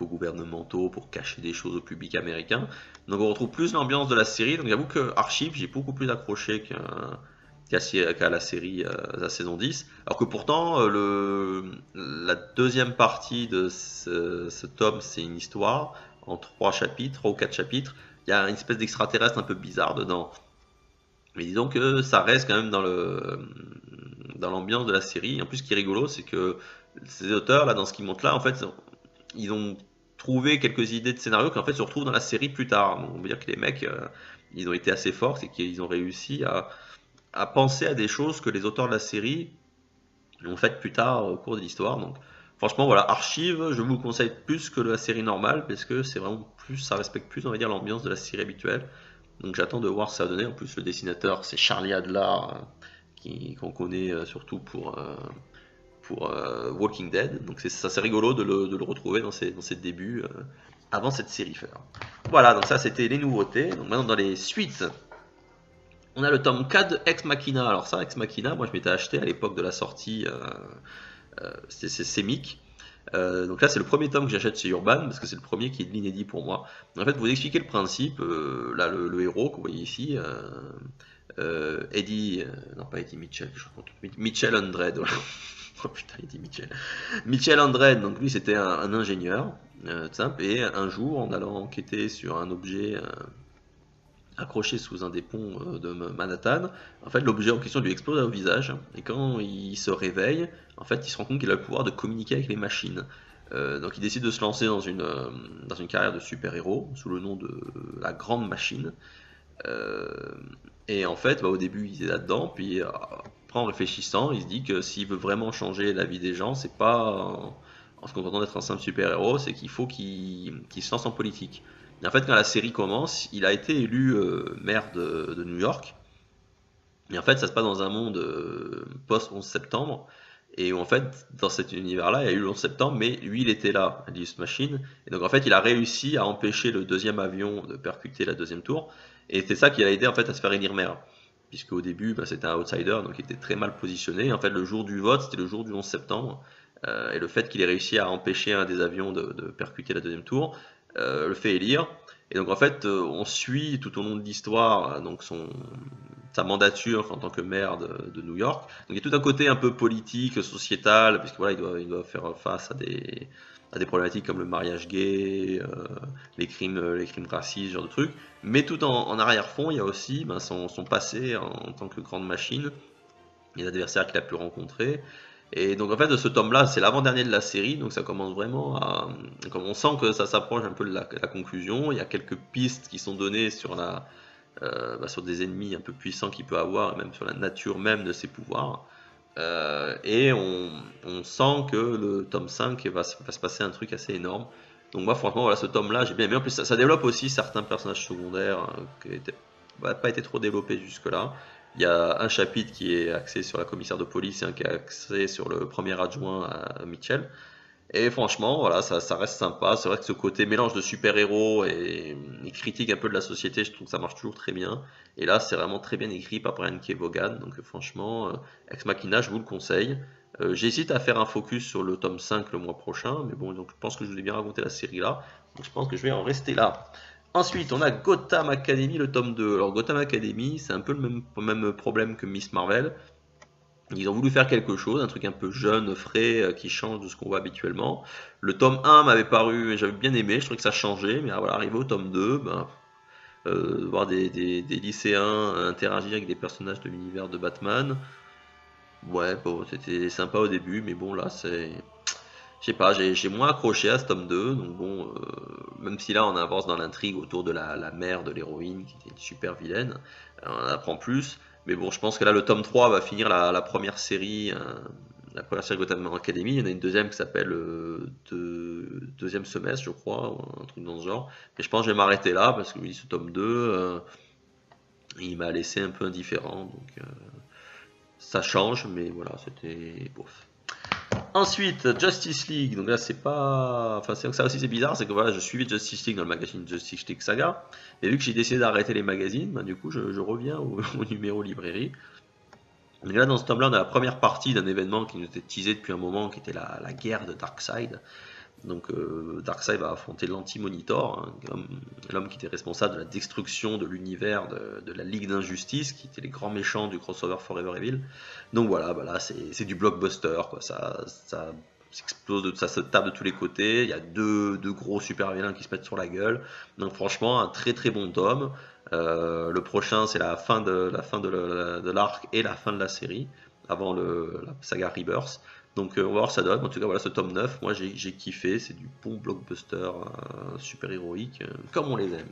gouvernementaux pour cacher des choses au public américain. Donc on retrouve plus l'ambiance de la série. Donc j'avoue que Archive, j'ai beaucoup plus accroché qu'à la série, la saison 10. Alors que pourtant, la deuxième partie de ce tome, c'est une histoire en 3 ou 4 chapitres. Il y a une espèce d'extraterrestre un peu bizarre dedans. Mais disons que ça reste quand même dans l'ambiance de la série. En plus, ce qui est rigolo, c'est que ces auteurs, là, dans ce qu'ils montrent là, en fait, ils ont trouvé quelques idées de scénario qui en fait se retrouvent dans la série plus tard. Donc, on veut dire que les mecs, ils ont été assez forts, c'est qu'ils ont réussi à penser à des choses que les auteurs de la série ont faites plus tard au cours de l'histoire. Donc, franchement, voilà, Archive, je vous le conseille plus que la série normale, parce que c'est vraiment plus, ça respecte plus, on va dire, l'ambiance de la série habituelle. Donc j'attends de voir ce que ça va donner. En plus, le dessinateur, c'est Charlie Adler, qu'on connaît surtout pour Walking Dead. Donc ça c'est rigolo de le retrouver dans ses débuts avant cette série fer. Voilà, donc ça c'était les nouveautés. Donc maintenant dans les suites, on a le tome 4 de Ex Machina. Alors ça, Ex Machina, moi je m'étais acheté à l'époque de la sortie, c'est Semic. Donc là c'est le premier tome que j'achète chez Urban parce que c'est le premier qui est de l'inédit pour moi. En fait, pour vous expliquer le principe, là le héros que vous voyez ici, Eddie, non pas Eddie Mitchell, je raconte, Mitchell Andred. Oh putain, il dit Mitchell. Mitchell Andred, donc lui c'était un ingénieur, simple, et un jour en allant enquêter sur un objet accroché sous un des ponts de Manhattan, en fait l'objet en question lui explose au visage, et quand il se réveille, en fait il se rend compte qu'il a le pouvoir de communiquer avec les machines. Donc il décide de se lancer dans une carrière de super-héros sous le nom de la Grande Machine. Et en fait, au début il est là-dedans, puis après en réfléchissant, il se dit que s'il veut vraiment changer la vie des gens, c'est pas en se contentant d'être un simple super-héros, c'est qu'il faut qu'il se lance en politique. Et en fait, quand la série commence, il a été élu maire de New York. Et en fait, ça se passe dans un monde post-11 septembre. Et où, en fait, dans cet univers-là, il y a eu le 11 septembre, mais lui, il était là, Alice Machine. Et donc, en fait, il a réussi à empêcher le deuxième avion de percuter la deuxième tour. Et c'est ça qui l'a aidé, en fait, à se faire élire maire. Puisque au début, c'était un outsider, donc il était très mal positionné. Et en fait, le jour du vote, c'était le jour du 11 septembre. Et le fait qu'il ait réussi à empêcher un des avions de percuter la deuxième tour, le fait élire. Et donc en fait, on suit tout au long de l'histoire donc sa mandature en tant que maire de New York. Donc il y a tout un côté un peu politique, sociétal, puisque voilà, il doit faire face à des problématiques comme le mariage gay, les crimes racistes, ce genre de trucs. Mais tout en arrière-fond, il y a aussi son passé en tant que grande machine, les adversaires qu'il a pu rencontrer. Et donc en fait de ce tome-là, c'est l'avant-dernier de la série, donc ça commence vraiment à... Comme on sent que ça s'approche un peu de la conclusion, il y a quelques pistes qui sont données sur sur des ennemis un peu puissants qu'il peut avoir, et même sur la nature même de ses pouvoirs. Et on sent que le tome 5 va se passer un truc assez énorme. Donc moi franchement, voilà, ce tome-là, j'ai bien aimé. En plus ça développe aussi certains personnages secondaires qui n'ont pas été trop développés jusque-là. Il y a un chapitre qui est axé sur la commissaire de police et un qui est axé sur le premier adjoint à Mitchell. Et franchement, voilà, ça reste sympa. C'est vrai que ce côté mélange de super-héros et critique un peu de la société, je trouve que ça marche toujours très bien. Et là, c'est vraiment très bien écrit par Brian K. Vaughan. Donc franchement, Ex Machina, je vous le conseille. J'hésite à faire un focus sur le tome 5 le mois prochain. Mais bon, donc je pense que je vous ai bien raconté la série là. Donc je pense que je vais en rester là. Ensuite, on a Gotham Academy, le tome 2. Alors, Gotham Academy, c'est un peu le même problème que Miss Marvel. Ils ont voulu faire quelque chose, un truc un peu jeune, frais, qui change de ce qu'on voit habituellement. Le tome 1 m'avait paru, j'avais bien aimé, je trouvais que ça changeait, mais voilà, arrivé au tome 2, voir des lycéens interagir avec des personnages de l'univers de Batman, ouais, bon, c'était sympa au début, mais bon, là, je sais pas, j'ai moins accroché à ce tome 2, donc bon, même si là on avance dans l'intrigue autour de la mère de l'héroïne, qui était une super vilaine, on en apprend plus, mais bon, je pense que là le tome 3 va finir la première série, Gotham Academy. Il y en a une deuxième qui s'appelle deuxième semestre, je crois, ou un truc dans ce genre, mais je pense que je vais m'arrêter là, parce que oui, ce tome 2, il m'a laissé un peu indifférent, donc ça change, mais voilà, c'était bof. Ensuite, Justice League. Donc là, c'est pas. Enfin, ça aussi, c'est bizarre. C'est que voilà, je suivais Justice League dans le magazine Justice League Saga. Et vu que j'ai décidé d'arrêter les magazines, du coup, je reviens au numéro librairie. Donc là, dans ce tome-là, on a la première partie d'un événement qui nous était teasé depuis un moment, qui était la guerre de Darkseid. Donc Darkseid va affronter l'Anti-Monitor, hein, l'homme qui était responsable de la destruction de l'univers de la Ligue d'Injustice, qui était les grands méchants du crossover Forever Evil. Donc voilà, là c'est du blockbuster, quoi. Ça s'explose, ça se tape de tous les côtés. Il y a deux gros super vilains qui se mettent sur la gueule. Donc franchement, un très très bon tome. Le prochain, c'est la fin de l'arc et la fin de la série, avant la saga Rebirth. Donc on va voir ça donne. En tout cas, voilà, ce tome 9, moi j'ai kiffé. C'est du bon blockbuster super héroïque, comme on les aime.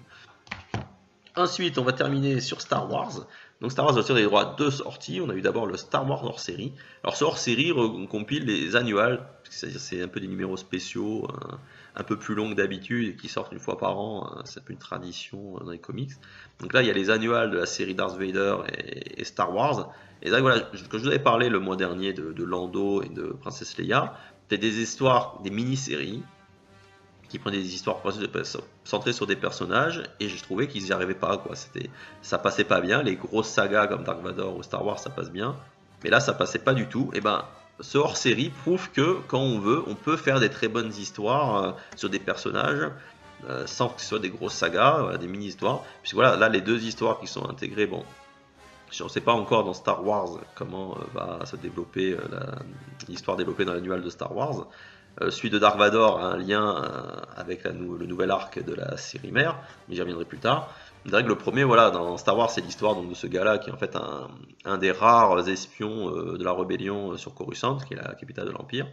Ensuite, on va terminer sur Star Wars. Donc Star Wars obtient des droits à 2 sorties. On a eu d'abord le Star Wars hors série. Alors ce hors série compile les annuals, c'est-à-dire c'est un peu des numéros spéciaux, un peu plus longs que d'habitude et qui sortent une fois par an. C'est un peu une tradition dans les comics. Donc là il y a les annuals de la série Darth Vader et Star Wars. Et là voilà, quand je vous avais parlé le mois dernier de Lando et de Princesse Leia, c'était des histoires, des mini-séries qui prenaient des histoires centrées sur des personnages, et j'ai trouvé qu'ils n'y arrivaient pas, quoi. Ça passait pas bien. Les grosses sagas comme Dark Vador ou Star Wars, ça passe bien, mais là ça passait pas du tout. Et ben ce hors-série prouve que quand on veut, on peut faire des très bonnes histoires sur des personnages sans que ce soit des grosses sagas, voilà, des mini-histoires. Puisque voilà, là les 2 histoires qui sont intégrées, bon, je ne sais pas encore dans Star Wars comment va se développer l'histoire développée dans l'annual de Star Wars. Celui de Dark Vador a un lien avec le nouvel arc de la série mère, mais j'y reviendrai plus tard. Je dirais que le premier, voilà, dans Star Wars, c'est l'histoire de ce gars-là qui est en fait un des rares espions de la rébellion sur Coruscant, qui est la capitale de l'Empire.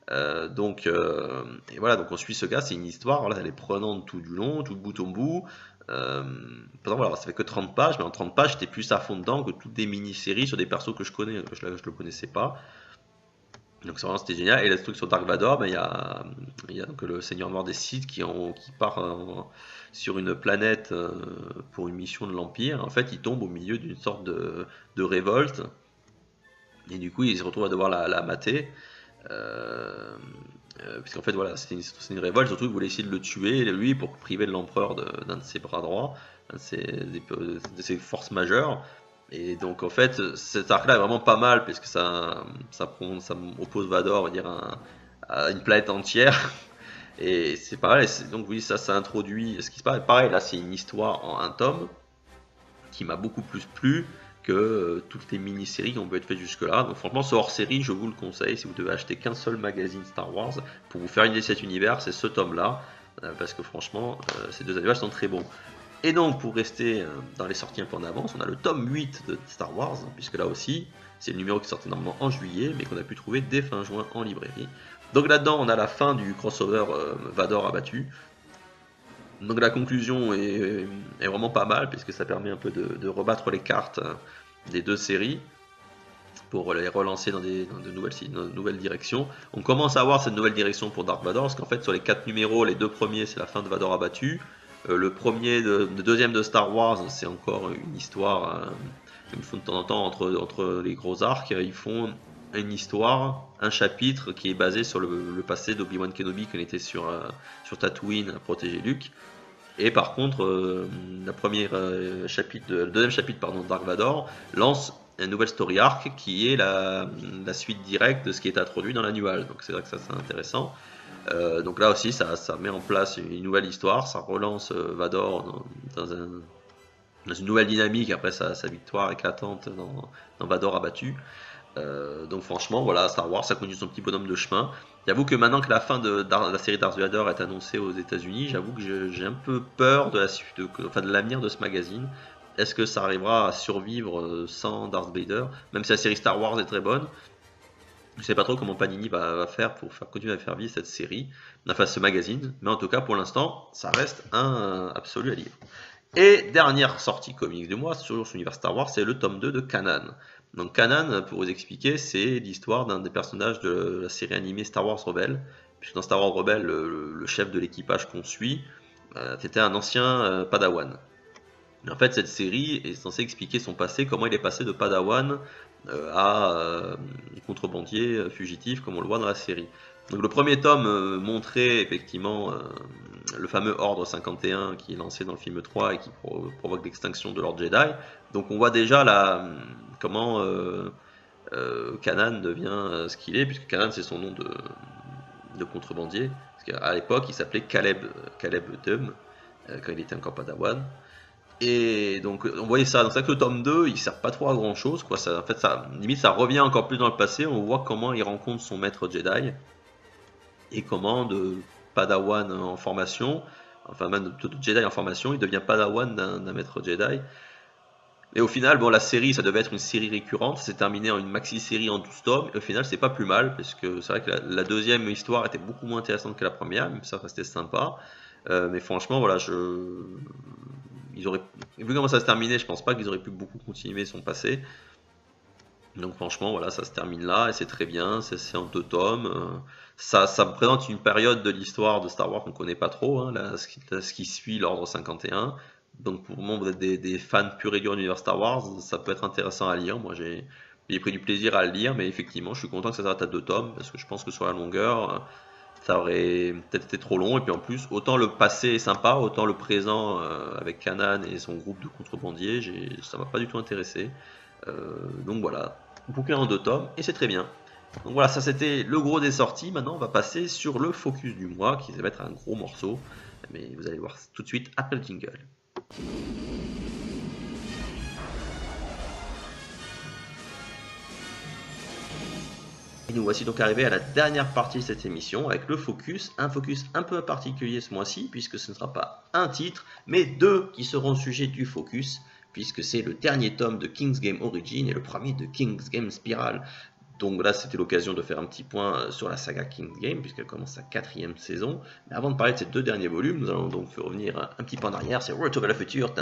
Et voilà, donc on suit ce gars, c'est une histoire, voilà, elle est prenante tout du long, tout de bout en bout. Voilà, ça fait que 30 pages, mais en 30 pages, j'étais plus à fond dedans que toutes des mini-séries sur des persos que je connais, que je le connaissais pas. Donc vraiment c'était génial. Et le truc sur Dark Vador, il y a donc le Seigneur Noir des Sith qui part sur une planète pour une mission de l'Empire. En fait, il tombe au milieu d'une sorte de révolte. Et du coup, il se retrouve à devoir la mater. Puisqu'en fait, voilà, c'est une révolte, surtout qu'il voulait essayer de le tuer, lui, pour priver l'empereur d'un de ses bras droits, de ses forces majeures. Et donc en fait cet arc là est vraiment pas mal parce que ça oppose Vador, on va dire, à une planète entière. Et c'est pareil, donc oui, ça introduit ce qui se passe. Pareil, là c'est une histoire en un tome qui m'a beaucoup plus plu que toutes les mini-séries qui ont pu être faites jusque là. Donc franchement ce hors-série, je vous le conseille si vous devez acheter qu'un seul magazine Star Wars pour vous faire une idée de cet univers, c'est ce tome là, parce que franchement ces 2 annuaires sont très bons. Et donc, pour rester dans les sorties un peu en avance, on a le tome 8 de Star Wars, puisque là aussi, c'est le numéro qui sortait normalement en juillet, mais qu'on a pu trouver dès fin juin en librairie. Donc là-dedans, on a la fin du crossover Vador abattu. Donc la conclusion est vraiment pas mal, puisque ça permet un peu de rebattre les cartes des 2 séries, pour les relancer dans de nouvelles directions. On commence à avoir cette nouvelle direction pour Dark Vador, parce qu'en fait, sur les 4 numéros, les 2 premiers, c'est la fin de Vador abattu. Le deuxième de Star Wars, c'est encore une histoire qu'ils font de temps en temps entre les gros arcs. Ils font une histoire, un chapitre qui est basé sur le passé d'Obi-Wan Kenobi quand il était sur Tatooine à protéger Luke. Et par contre, le deuxième chapitre de Dark Vador lance un nouvel story arc qui est la suite directe de ce qui est introduit dans l'annual. Donc c'est vrai que ça c'est intéressant. Donc là aussi ça met en place une nouvelle histoire, ça relance Vador dans une nouvelle dynamique après sa victoire éclatante dans Vador abattu. Donc franchement voilà, Star Wars ça continue son petit bonhomme de chemin. J'avoue que maintenant que la fin de la série Darth Vader est annoncée aux États-Unis, j'avoue que j'ai un peu peur de l'avenir de ce magazine. Est-ce que ça arrivera à survivre sans Darth Vader, même si la série Star Wars est très bonne? Je sais pas trop comment Panini va faire pour continuer à faire vivre cette série, enfin ce magazine, mais en tout cas pour l'instant, ça reste un absolu à lire. Et dernière sortie comics du mois sur l'univers Star Wars, c'est le tome 2 de Kanan. Donc Kanan, pour vous expliquer, c'est l'histoire d'un des personnages de la série animée Star Wars Rebelle, puisque dans Star Wars Rebelle, le chef de l'équipage qu'on suit, c'était un ancien Padawan. Et en fait, cette série est censée expliquer son passé, comment il est passé de Padawan à contrebandier fugitif, comme on le voit dans la série. Donc le premier tome montrait effectivement le fameux Ordre 51 qui est lancé dans le film 3 et qui provoque l'extinction de l'Ordre Jedi. Donc on voit déjà comment Kanan devient ce qu'il est, puisque Kanan c'est son nom de contrebandier. Parce qu'à l'époque il s'appelait Caleb Dum, quand il était encore Padawan. Et donc on voyait ça, donc c'est vrai que le tome 2 il sert pas trop à grand chose quoi. En fait limite ça revient encore plus dans le passé, on voit comment il rencontre son maître Jedi et comment de Padawan en formation, enfin même de Jedi en formation, il devient Padawan d'un maître Jedi. Et au final, bon, la série ça devait être une série récurrente, c'est terminé en une maxi-série en 12 tomes, et au final c'est pas plus mal, parce que c'est vrai que la deuxième histoire était beaucoup moins intéressante que la première, même ça restait sympa. Mais franchement voilà, vu comment ça se terminait, je pense pas qu'ils auraient pu beaucoup continuer son passé. Donc franchement, voilà, ça se termine là et c'est très bien. C'est en 2 tomes. Ça me présente une période de l'histoire de Star Wars qu'on connaît pas trop, hein, là, ce qui suit l'Ordre 51. Donc pour moi, vous êtes des fans purs et durs de l'univers Star Wars, ça peut être intéressant à lire. Moi, j'ai pris du plaisir à le lire, mais effectivement, je suis content que ça s'arrête à 2 tomes parce que je pense que sur la longueur, ça aurait peut-être été trop long. Et puis en plus, autant le passé est sympa, autant le présent avec Kanan et son groupe de contrebandiers, ça m'a pas du tout intéressé. Donc voilà, bouquin en 2 tomes et c'est très bien. Donc voilà, ça c'était le gros des sorties. Maintenant, on va passer sur le focus du mois qui va être un gros morceau. Mais vous allez voir tout de suite après le jingle. Et nous voici donc arrivés à la dernière partie de cette émission avec le focus, un focus un peu particulier ce mois-ci puisque ce ne sera pas un titre mais 2 qui seront sujets du focus puisque c'est le dernier tome de King's Game Origin et le premier de King's Game Spiral. Donc là, c'était l'occasion de faire un petit point sur la saga King's Game, puisqu'elle commence sa 4e saison. Mais avant de parler de ces 2 derniers volumes, nous allons donc revenir un petit peu en arrière. C'est Retour vers le futur.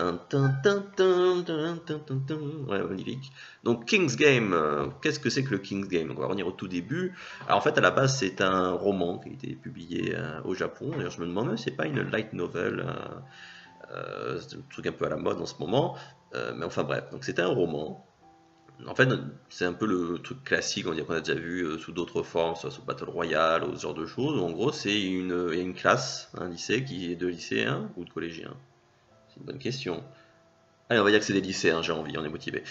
Ouais, magnifique. Donc King's Game, qu'est-ce que c'est que le King's Game? On va revenir au tout début. Alors en fait, à la base, c'est un roman qui a été publié au Japon. D'ailleurs, je me demande si c'est pas une light novel. C'est un truc un peu à la mode en ce moment. Mais enfin bref, donc c'était un roman. En fait, c'est un peu le truc classique, on va dire qu'on a déjà vu sous d'autres formes, soit sous Battle Royale ou ce genre de choses. En gros, il y a une classe, un lycée qui est de lycéens ou de collégiens. C'est une bonne question. Allez, on va dire que c'est des lycéens, j'ai envie, on est motivé.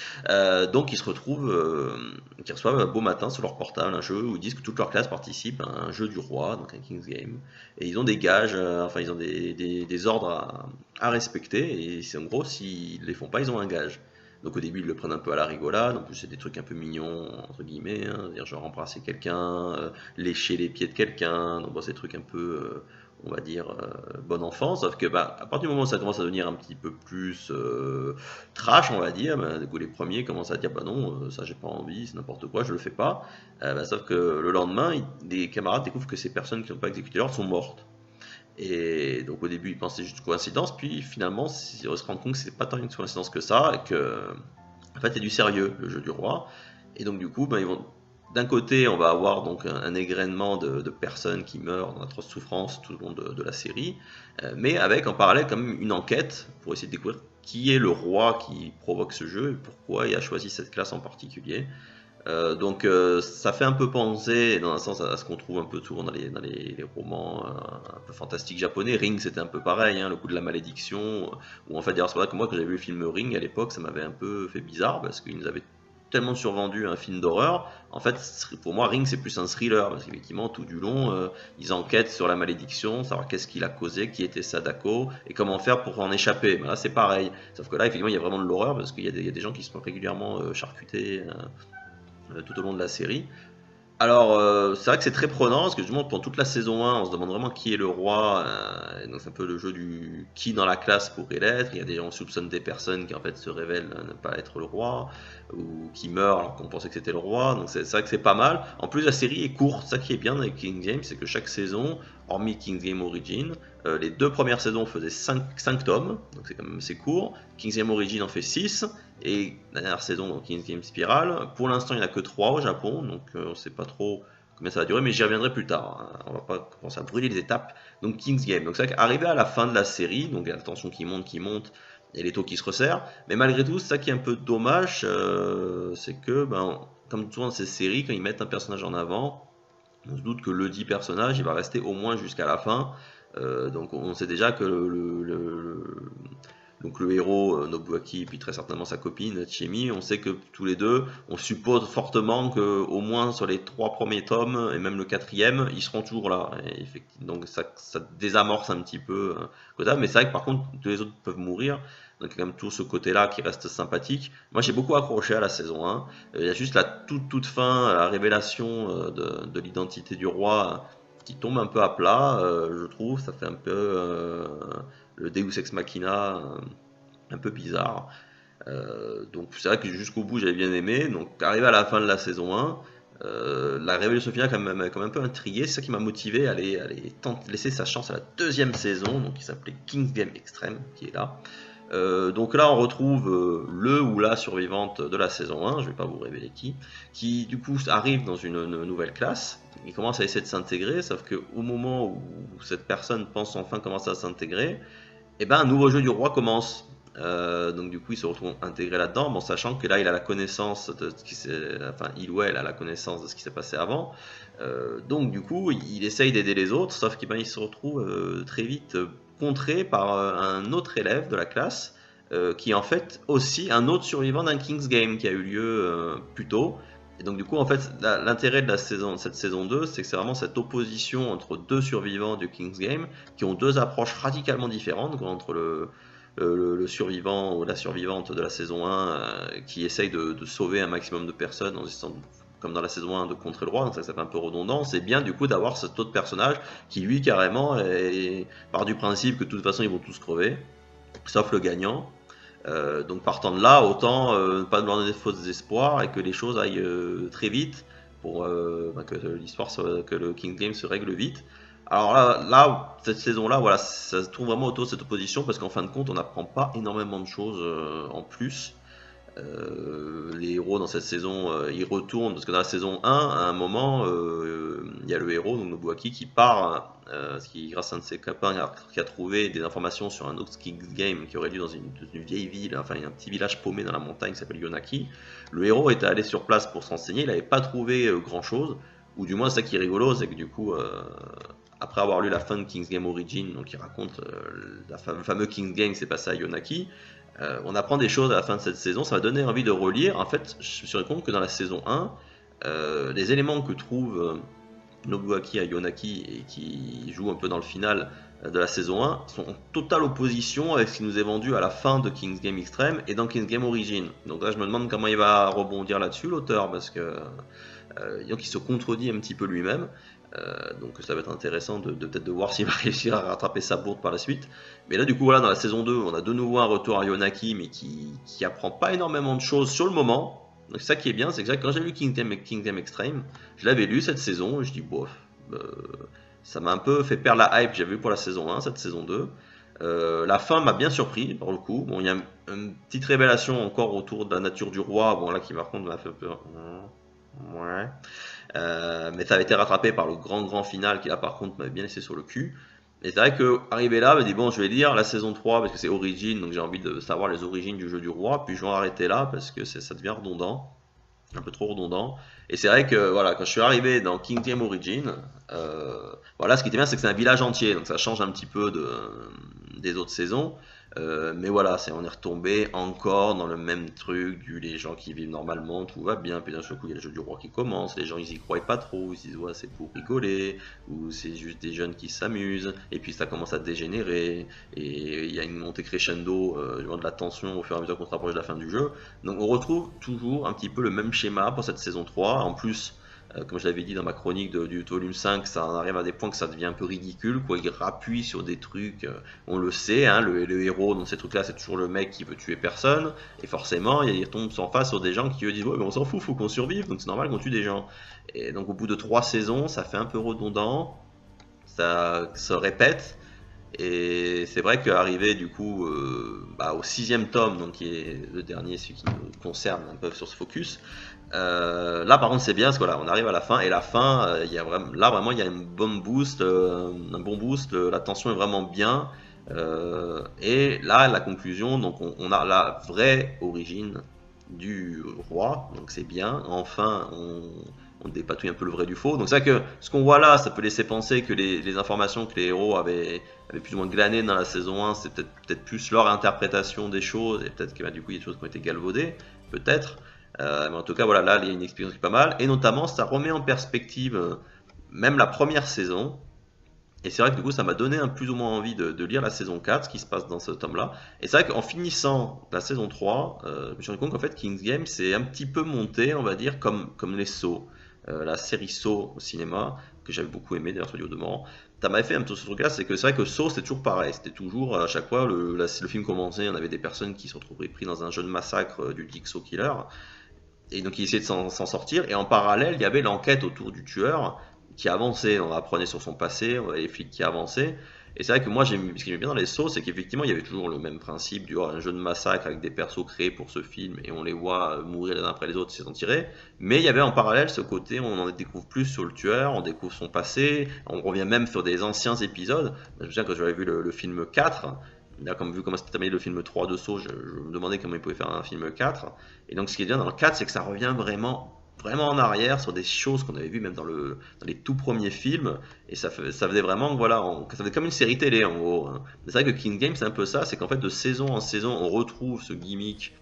Donc, ils se retrouvent, qui reçoivent un beau matin sur leur portable un jeu où ils disent que toute leur classe participe à un jeu du roi, donc un King's Game. Et ils ont des gages, enfin, ils ont des ordres à respecter. Et en gros, s'ils ne les font pas, ils ont un gage. Donc au début ils le prennent un peu à la rigolade, en plus c'est des trucs un peu mignons entre guillemets, hein, c'est-à-dire genre embrasser quelqu'un, lécher les pieds de quelqu'un, donc bon, c'est des trucs un peu, on va dire, bon enfant, sauf que bah, à partir du moment où ça commence à devenir un petit peu plus trash on va dire, bah, du coup les premiers commencent à dire bah non, ça j'ai pas envie, c'est n'importe quoi, je le fais pas, bah, sauf que le lendemain, des camarades découvrent que ces personnes qui n'ont pas exécuté l'ordre sont mortes. Et donc au début ils pensaient juste coïncidence, puis finalement ils se rendent compte que c'est pas tant une coïncidence que ça, et que en fait il y a du sérieux le jeu du roi. Et donc du coup ben, d'un côté on va avoir donc un égrenement de personnes qui meurent dans d'atroces souffrances tout le long de la série, mais avec en parallèle quand même une enquête pour essayer de découvrir qui est le roi qui provoque ce jeu et pourquoi il a choisi cette classe en particulier. Donc ça fait un peu penser dans un sens à ce qu'on trouve un peu souvent dans les romans un peu fantastiques japonais. Ring c'était un peu pareil, hein, le coup de la malédiction, où en fait d'ailleurs c'est vrai que moi quand j'avais vu le film Ring à l'époque ça m'avait un peu fait bizarre parce qu'ils nous avaient tellement survendu un film d'horreur. En fait pour moi Ring c'est plus un thriller parce qu'effectivement tout du long ils enquêtent sur la malédiction, savoir qu'est-ce qui l'a causé, qui était Sadako et comment faire pour en échapper. Mais là c'est pareil, sauf que là effectivement il y a vraiment de l'horreur parce qu'il y a des gens qui se font régulièrement charcuter tout au long de la série. Alors, c'est vrai que c'est très prenant, parce que justement, pendant toute la saison 1, on se demande vraiment qui est le roi, donc c'est un peu le jeu du qui dans la classe pourrait l'être. Il y a des gens qui soupçonnent des personnes qui en fait se révèlent ne pas être le roi, ou qui meurent alors qu'on pensait que c'était le roi, donc c'est vrai que c'est pas mal. En plus, la série est courte, ça qui est bien avec King's Game, c'est que chaque saison, hormis King's Game Origin, les 2 premières saisons faisaient 5 tomes, donc c'est quand même assez court. King's Game Origin en fait 6, et la dernière saison dans King's Game Spiral, pour l'instant il n'y en a que 3 au Japon, donc on ne sait pas trop combien ça va durer, mais j'y reviendrai plus tard, hein. On va pas commencer à brûler les étapes. Donc King's Game, donc c'est vrai qu'arrivé à la fin de la série, donc il y a la tension qui monte, et les taux qui se resserrent, mais malgré tout, ça qui est un peu dommage, c'est que, ben, comme souvent dans ces séries, quand ils mettent un personnage en avant, on se doute que le dit personnage, il va rester au moins jusqu'à la fin. Donc on sait déjà que donc le héros Nobuaki, puis très certainement sa copine Chemi, on sait que tous les deux, on suppose fortement que au moins sur les 3 premiers tomes et même le 4e, ils seront toujours là. Et effectivement, donc ça désamorce un petit peu mais c'est vrai que par contre tous les autres peuvent mourir. Donc il y a quand même tout ce côté-là qui reste sympathique. Moi j'ai beaucoup accroché à la saison 1. Il y a juste la toute fin, la révélation de l'identité du roi qui tombe un peu à plat, je trouve. Ça fait un peu le Deus Ex Machina, un peu bizarre. Donc c'est vrai que jusqu'au bout j'avais bien aimé. Donc arrivé à la fin de la saison 1, la révélation finale quand même un peu intrigué. C'est ça qui m'a motivé à aller laisser sa chance à la 2e saison, donc qui s'appelait King's Game Extreme, qui est là. Donc là, on retrouve le ou la survivante de la saison 1, je vais pas vous révéler qui du coup arrive dans une nouvelle classe. Il commence à essayer de s'intégrer, sauf que au moment où cette personne pense enfin commencer à s'intégrer, et ben un nouveau jeu du roi commence. Donc du coup, il se retrouve intégré là-dedans, bon, sachant que là, il a la connaissance de ce qui s'est, enfin, il ou elle a la connaissance de ce qui s'est passé avant. Donc du coup, il essaye d'aider les autres, sauf qu'il il se retrouve très vite contré par un autre élève de la classe, qui est en fait aussi un autre survivant d'un King's Game qui a eu lieu plus tôt. Et donc du coup, en fait, l'intérêt de cette saison 2, c'est que c'est vraiment cette opposition entre deux survivants du King's Game qui ont deux approches radicalement différentes, quoi, entre le survivant ou la survivante de la saison 1 qui essaye de sauver un maximum de personnes en essayant, comme dans la saison 1, de contrer le roi, donc ça fait un peu redondant. C'est bien du coup d'avoir cet autre personnage qui lui carrément part du principe que de toute façon ils vont tous crever, sauf le gagnant. Donc partant de là, autant ne pas nous donner de faux espoirs et que les choses aillent très vite pour que l'histoire, que le King Game se règle vite. Alors là cette saison-là, voilà, ça se trouve vraiment autour de cette opposition parce qu'en fin de compte, on n'apprend pas énormément de choses en plus. Les héros dans cette saison, ils retournent parce que dans la saison 1, à un moment, il y a le héros, donc Nobuaki, qui part, qui grâce à un de ses copains qui a trouvé des informations sur un autre King's Game qui aurait lieu dans une vieille ville, enfin un petit village paumé dans la montagne qui s'appelle Yonaki. Le héros était allé sur place pour se renseigner, il n'avait pas trouvé grand chose, ou du moins c'est ça qui est rigolo, c'est que du coup après avoir lu la fin de King's Game Origin, donc qui raconte le fameux King's Game qui s'est passé à Yonaki, on apprend des choses à la fin de cette saison, ça m'a donné envie de relire. En fait, je me suis rendu compte que dans la saison 1, les éléments que trouve Nobuaki à Yonaki et qui jouent un peu dans le final de la saison 1 sont en totale opposition avec ce qui nous est vendu à la fin de King's Game Extreme et dans King's Game Origin. Donc là, je me demande comment il va rebondir là-dessus, l'auteur, parce que donc il se contredit un petit peu lui-même. Donc ça va être intéressant peut-être de voir s'il va réussir à rattraper sa bourde par la suite. Mais là du coup voilà, dans la saison 2 on a de nouveau un retour à Yonaki mais qui apprend pas énormément de choses sur le moment. Donc ça qui est bien, c'est que quand j'ai lu Kingdom Extreme, je l'avais lu cette saison et je dis bof, ça m'a un peu fait perdre la hype que j'avais eu pour la saison 1, cette saison 2. La fin m'a bien surpris par le coup. Bon, il y a une petite révélation encore autour de la nature du roi, bon là qui par contre m'a fait peur. Ouais. Mais ça avait été rattrapé par le grand final qui là par contre m'avait bien laissé sur le cul. Et c'est vrai que arrivé là, je me dis bon, je vais lire la saison 3 parce que c'est Origin, donc j'ai envie de savoir les origines du jeu du roi, puis je vais en arrêter là parce que ça devient redondant, un peu trop redondant. Et c'est vrai que voilà, quand je suis arrivé dans King Game Origin, voilà, ce qui était bien, c'est que c'est un village entier, donc ça change un petit peu des autres saisons. Mais voilà, on est retombé encore dans le même truc les gens qui vivent normalement, tout va bien, puis d'un seul coup il y a le jeu du roi qui commence, les gens ils y croient pas trop, ils se disent ouais c'est pour rigoler, ou c'est juste des jeunes qui s'amusent, et puis ça commence à dégénérer, et il y a une montée crescendo de la tension au fur et à mesure qu'on se rapproche de la fin du jeu. Donc on retrouve toujours un petit peu le même schéma pour cette saison 3, en plus comme je l'avais dit dans ma chronique du volume 5, ça en arrive à des points que ça devient un peu ridicule, quoi. Il rappuie sur des trucs, on le sait, hein, le héros dans ces trucs-là, c'est toujours le mec qui veut tuer personne, et forcément, il tombe en face sur des gens qui eux disent ouais, mais on s'en fout, faut qu'on survive, donc c'est normal qu'on tue des gens. Et donc au bout de 3 saisons, ça fait un peu redondant, ça se répète. Et c'est vrai qu'arrivé du coup au 6e tome, donc qui est le dernier, celui qui nous concerne un peu sur ce focus, là par contre c'est bien parce que voilà, on arrive à la fin et la fin, il y a vraiment il y a un bon boost, la tension est vraiment bien. Et là la conclusion, donc on a la vraie origine du roi, donc c'est bien. Enfin on dépatouille un peu le vrai du faux. Donc c'est vrai que ce qu'on voit là, ça peut laisser penser que les informations que les héros avaient plus ou moins glanées dans la saison 1, c'est peut-être plus leur interprétation des choses, et peut-être que du coup il y a des choses qui ont été galvaudées, peut-être. Mais en tout cas voilà, là il y a une expérience qui est pas mal, et notamment ça remet en perspective même la première saison. Et c'est vrai que du coup ça m'a donné plus ou moins envie de lire la saison 4, ce qui se passe dans ce tome-là. Et c'est vrai qu'en finissant la saison 3, je me suis rendu compte qu'en fait King's Game c'est un petit peu monté, on va dire, comme les Saw. La série Saw au cinéma, que j'avais beaucoup aimé d'ailleurs sur du demeurant. Ça m'avait fait un peu ce truc là, c'est que c'est vrai que Saw c'était toujours pareil, c'était toujours à chaque fois le film commençait, on avait des personnes qui se retrouvaient pris dans un jeu de massacre du Jigsaw Killer, et donc ils essayaient de s'en sortir, et en parallèle il y avait l'enquête autour du tueur qui avançait, on apprenait sur son passé, on avait les flics qui avançaient, Et c'est vrai que moi, ce que j'aimais bien dans les sauts, c'est qu'effectivement, il y avait toujours le même principe du un jeu de massacre avec des persos créés pour ce film et on les voit mourir les uns après les autres, s'en tirer. Mais il y avait en parallèle ce côté, on en découvre plus sur le tueur, on découvre son passé, on revient même sur des anciens épisodes. Je me souviens que j'avais vu le film 4. Là, comme vu comment c'était terminé le film 3 de Saw, je me demandais comment il pouvait faire un film 4. Et donc, ce qui est bien dans le 4, c'est que ça revient vraiment en arrière sur des choses qu'on avait vues même dans les tout premiers films. Et ça faisait vraiment, voilà, ça faisait comme une série télé en gros, hein. C'est vrai que King Game, c'est un peu ça, c'est qu'en fait, de saison en saison, on retrouve ce gimmick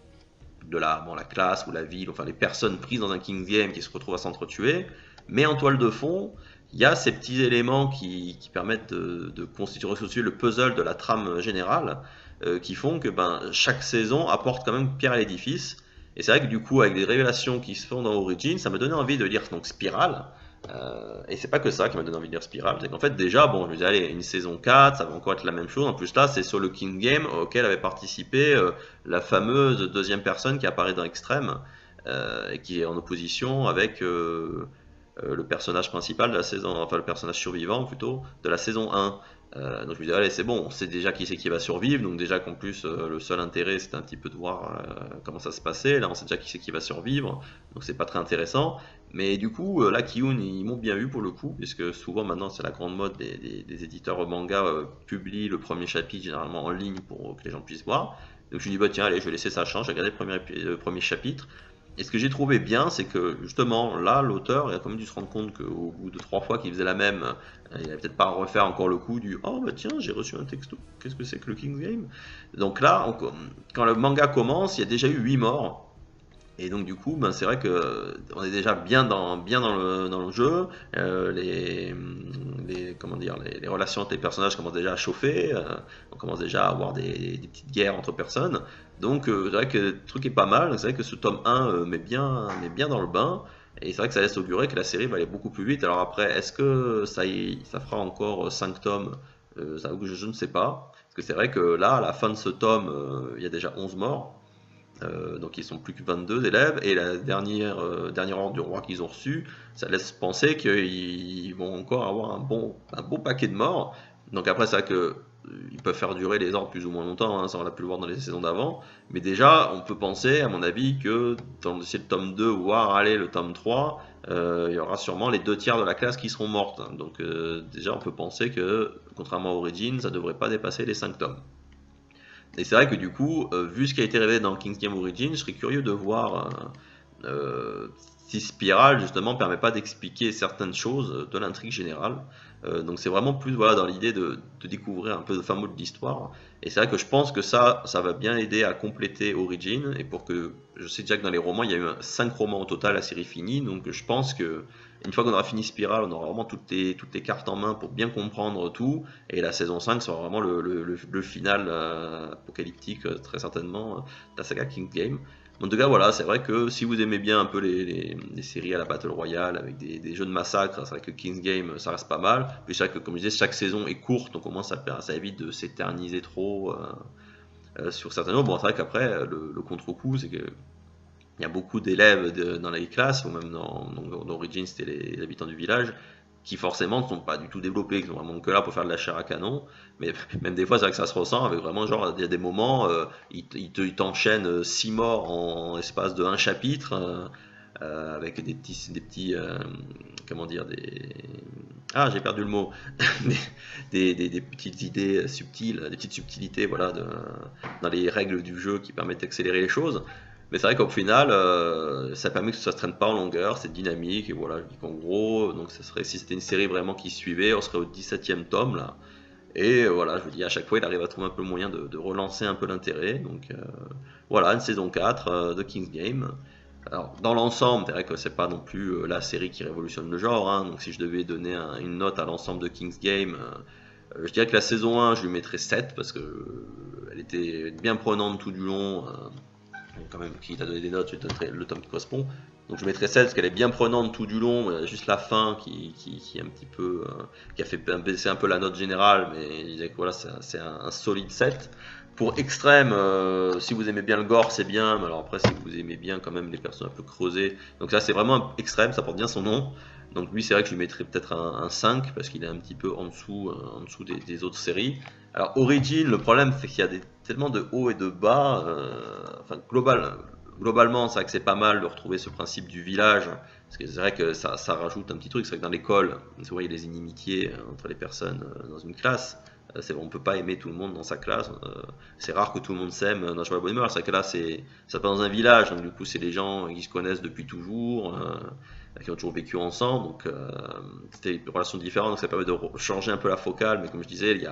de la classe ou la ville, enfin les personnes prises dans un King Game qui se retrouvent à s'entretuer. Mais en toile de fond, il y a ces petits éléments qui permettent de constituer le puzzle de la trame générale, qui font que chaque saison apporte quand même pierre à l'édifice. Et c'est vrai que du coup, avec des révélations qui se font dans Origin, ça m'a donné envie de lire donc Spiral. Et c'est pas que ça qui m'a donné envie de lire Spiral, c'est qu'en fait déjà, bon, je me disais, allez, une saison 4, ça va encore être la même chose. En plus là, c'est sur le King Game auquel avait participé la fameuse deuxième personne qui apparaît dans Extreme, et qui est en opposition avec le personnage principal de la saison, enfin le personnage survivant plutôt, de la saison 1. Donc je me disais, allez, c'est bon, on sait déjà qui c'est qui va survivre, donc déjà qu'en plus le seul intérêt c'était un petit peu de voir comment ça se passait, là on sait déjà qui c'est qui va survivre, donc c'est pas très intéressant. Mais du coup, là, Kiyun, ils m'ont bien eu pour le coup, puisque souvent maintenant c'est la grande mode des éditeurs manga publient le premier chapitre généralement en ligne pour que les gens puissent voir. Donc je me dis, bah tiens, allez, je vais laisser ça changer, j'ai regardé le premier chapitre. Et ce que j'ai trouvé bien, c'est que justement, là, l'auteur il a quand même dû se rendre compte qu'au bout de 3 fois qu'il faisait la même, il n'allait peut-être pas refaire encore le coup du oh bah tiens, j'ai reçu un texto, qu'est-ce que c'est que le King's Game? Donc là, quand le manga commence, il y a déjà eu 8 morts. Et donc du coup, c'est vrai que on est déjà bien dans le jeu. Comment dire, les relations entre les personnages commencent déjà à chauffer. On commence déjà à avoir des petites guerres entre personnes. Donc c'est vrai que le truc est pas mal. C'est vrai que ce tome 1 met bien dans le bain. Et c'est vrai que ça laisse augurer que la série va aller beaucoup plus vite. Alors après, est-ce que ça fera encore 5 tomes? Ça, je ne sais pas. Parce que c'est vrai que là, à la fin de ce tome, il y a déjà 11 morts. Donc ils sont plus que 22 élèves et la dernière ordre du roi qu'ils ont reçu, ça laisse penser qu'ils vont encore avoir un beau paquet de morts. Donc après c'est vrai que ils peuvent faire durer les ordres plus ou moins longtemps, hein, ça on l'a pu le voir dans les saisons d'avant. Mais déjà on peut penser à mon avis que dans le tome 2 voire aller le tome 3, il y aura sûrement les 2 tiers de la classe qui seront mortes. Donc déjà on peut penser que contrairement à Origin, ça devrait pas dépasser les 5 tomes. Et c'est vrai que du coup, vu ce qui a été révélé dans King's Game Origin, je serais curieux de voir si Spiral justement permet pas d'expliquer certaines choses de l'intrigue générale. Donc c'est vraiment plus voilà, dans l'idée de découvrir un peu de fin mot de l'histoire. Et c'est vrai que je pense que ça va bien aider à compléter Origin. Et pour que je sais déjà que dans les romans, il y a eu 5 romans au total, la série finie. Donc je pense que une fois qu'on aura fini Spiral, on aura vraiment toutes les cartes en main pour bien comprendre tout. Et la saison 5 sera vraiment le final apocalyptique, très certainement, de la saga King Game. En tout cas, voilà, c'est vrai que si vous aimez bien un peu les séries à la Battle Royale avec des jeux de massacre, c'est vrai que King's Game ça reste pas mal. Puis c'est vrai que, comme je disais, chaque saison est courte, donc au moins ça évite de s'éterniser trop sur certains nombres. Bon, c'est vrai qu'après, le contre-coup, c'est que il y a beaucoup d'élèves dans les classes, ou même dans Origin, c'était les habitants du village, qui forcément ne sont pas du tout développés, qui sont vraiment que là pour faire de la chair à canon. Mais même des fois, c'est vrai que ça se ressent avec vraiment, genre, il y a des moments, ils t'enchaînent 6 morts en espace de un chapitre, avec des petits comment dire, j'ai perdu le mot, des petites idées subtiles, des petites subtilités, voilà, dans les règles du jeu qui permettent d'accélérer les choses. Mais c'est vrai qu'au final, ça permet que ça se traîne pas en longueur, c'est dynamique, et voilà, je dis qu'en gros, donc ça serait, si c'était une série vraiment qui suivait, on serait au 17e tome, là. Et voilà, je vous dis, à chaque fois, il arrive à trouver un peu le moyen de relancer un peu l'intérêt. Donc voilà, une saison 4 de King's Game. Alors, dans l'ensemble, c'est vrai que c'est pas non plus la série qui révolutionne le genre, hein. Donc si je devais donner une note à l'ensemble de King's Game, je dirais que la saison 1, je lui mettrais 7, parce que elle était bien prenante tout du long. Quand même, qui t'a donné des notes, je te donnerai le tome qui correspond. Donc je mettrai 7 parce qu'elle est bien prenante tout du long, juste la fin qui est un petit peu, qui a fait baisser un peu la note générale, mais je disais que voilà, c'est un solide 7. Pour Extrême, si vous aimez bien le gore, c'est bien, mais alors après, si vous aimez bien quand même les personnages un peu creusés, donc ça c'est vraiment Extrême, ça porte bien son nom. Donc lui, c'est vrai que je lui mettrais peut-être un 5 parce qu'il est un petit peu en dessous des autres séries. Alors Origin, le problème c'est qu'il y a tellement de hauts et de bas. Enfin globalement, c'est vrai que c'est pas mal de retrouver ce principe du village. Parce que c'est vrai que ça rajoute un petit truc. C'est vrai que dans l'école, vous voyez les inimitiés entre les personnes dans une classe. On peut pas aimer tout le monde dans sa classe. C'est rare que tout le monde s'aime dans Joie et Bonne Humeur. C'est vrai que là, ça passe dans un village. Donc du coup, c'est des gens qui se connaissent depuis toujours. Qui ont toujours vécu ensemble, donc c'était une relation différente, donc ça permet de changer un peu la focale, mais comme je disais, le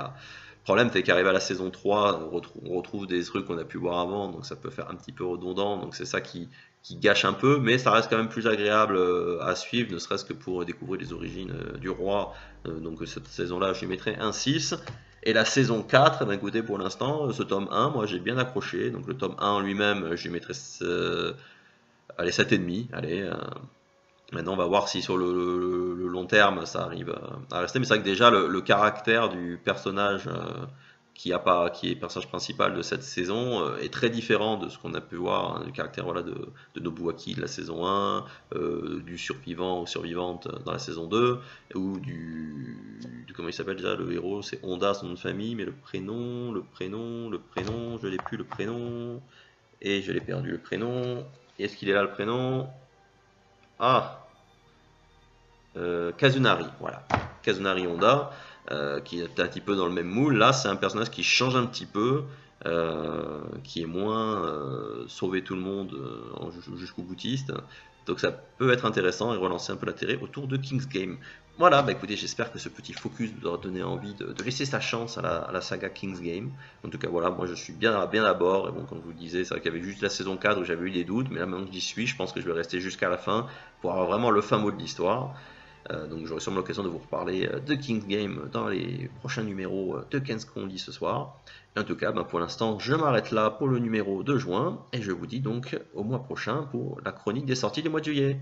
problème c'est qu'arrivé à la saison 3, on retrouve des trucs qu'on a pu voir avant, donc ça peut faire un petit peu redondant, donc c'est ça qui gâche un peu, mais ça reste quand même plus agréable à suivre, ne serait-ce que pour découvrir les origines du roi, donc cette saison-là je lui mettrais un 6. Et la saison 4, ben écoutez, pour l'instant, ce tome 1, moi j'ai bien accroché, donc le tome 1 en lui-même, je lui mettrais allez, 7,5, allez. Maintenant, on va voir si sur le long terme ça arrive à rester. Mais c'est vrai que déjà le caractère du personnage qui est le personnage principal de cette saison est très différent de ce qu'on a pu voir, hein, du caractère voilà, de Nobuaki de la saison 1, du survivant ou survivante dans la saison 2, ou comment il s'appelle déjà le héros, c'est Honda, son nom de famille, mais le prénom, je l'ai plus le prénom, et je l'ai perdu le prénom. Est-ce qu'il est là le prénom? Ah, Kazunari, voilà. Kazunari Honda, qui est un petit peu dans le même moule. Là, c'est un personnage qui change un petit peu, qui est moins sauver tout le monde jusqu'au boutiste. Donc ça peut être intéressant et relancer un peu l'intérêt autour de King's Game. Voilà, bah écoutez, j'espère que ce petit focus vous aura donné envie de laisser sa chance à la saga King's Game. En tout cas, voilà, moi je suis bien à bord. Et bon, comme je vous le disais, c'est vrai qu'il y avait juste la saison 4 où j'avais eu des doutes, mais là maintenant que j'y suis, je pense que je vais rester jusqu'à la fin pour avoir vraiment le fin mot de l'histoire. Donc j'aurai sûrement l'occasion de vous reparler de King's Game dans les prochains numéros de Qu'est-ce qu'on lit ce soir. En tout cas, ben pour l'instant, je m'arrête là pour le numéro de juin et je vous dis donc au mois prochain pour la chronique des sorties du mois de juillet.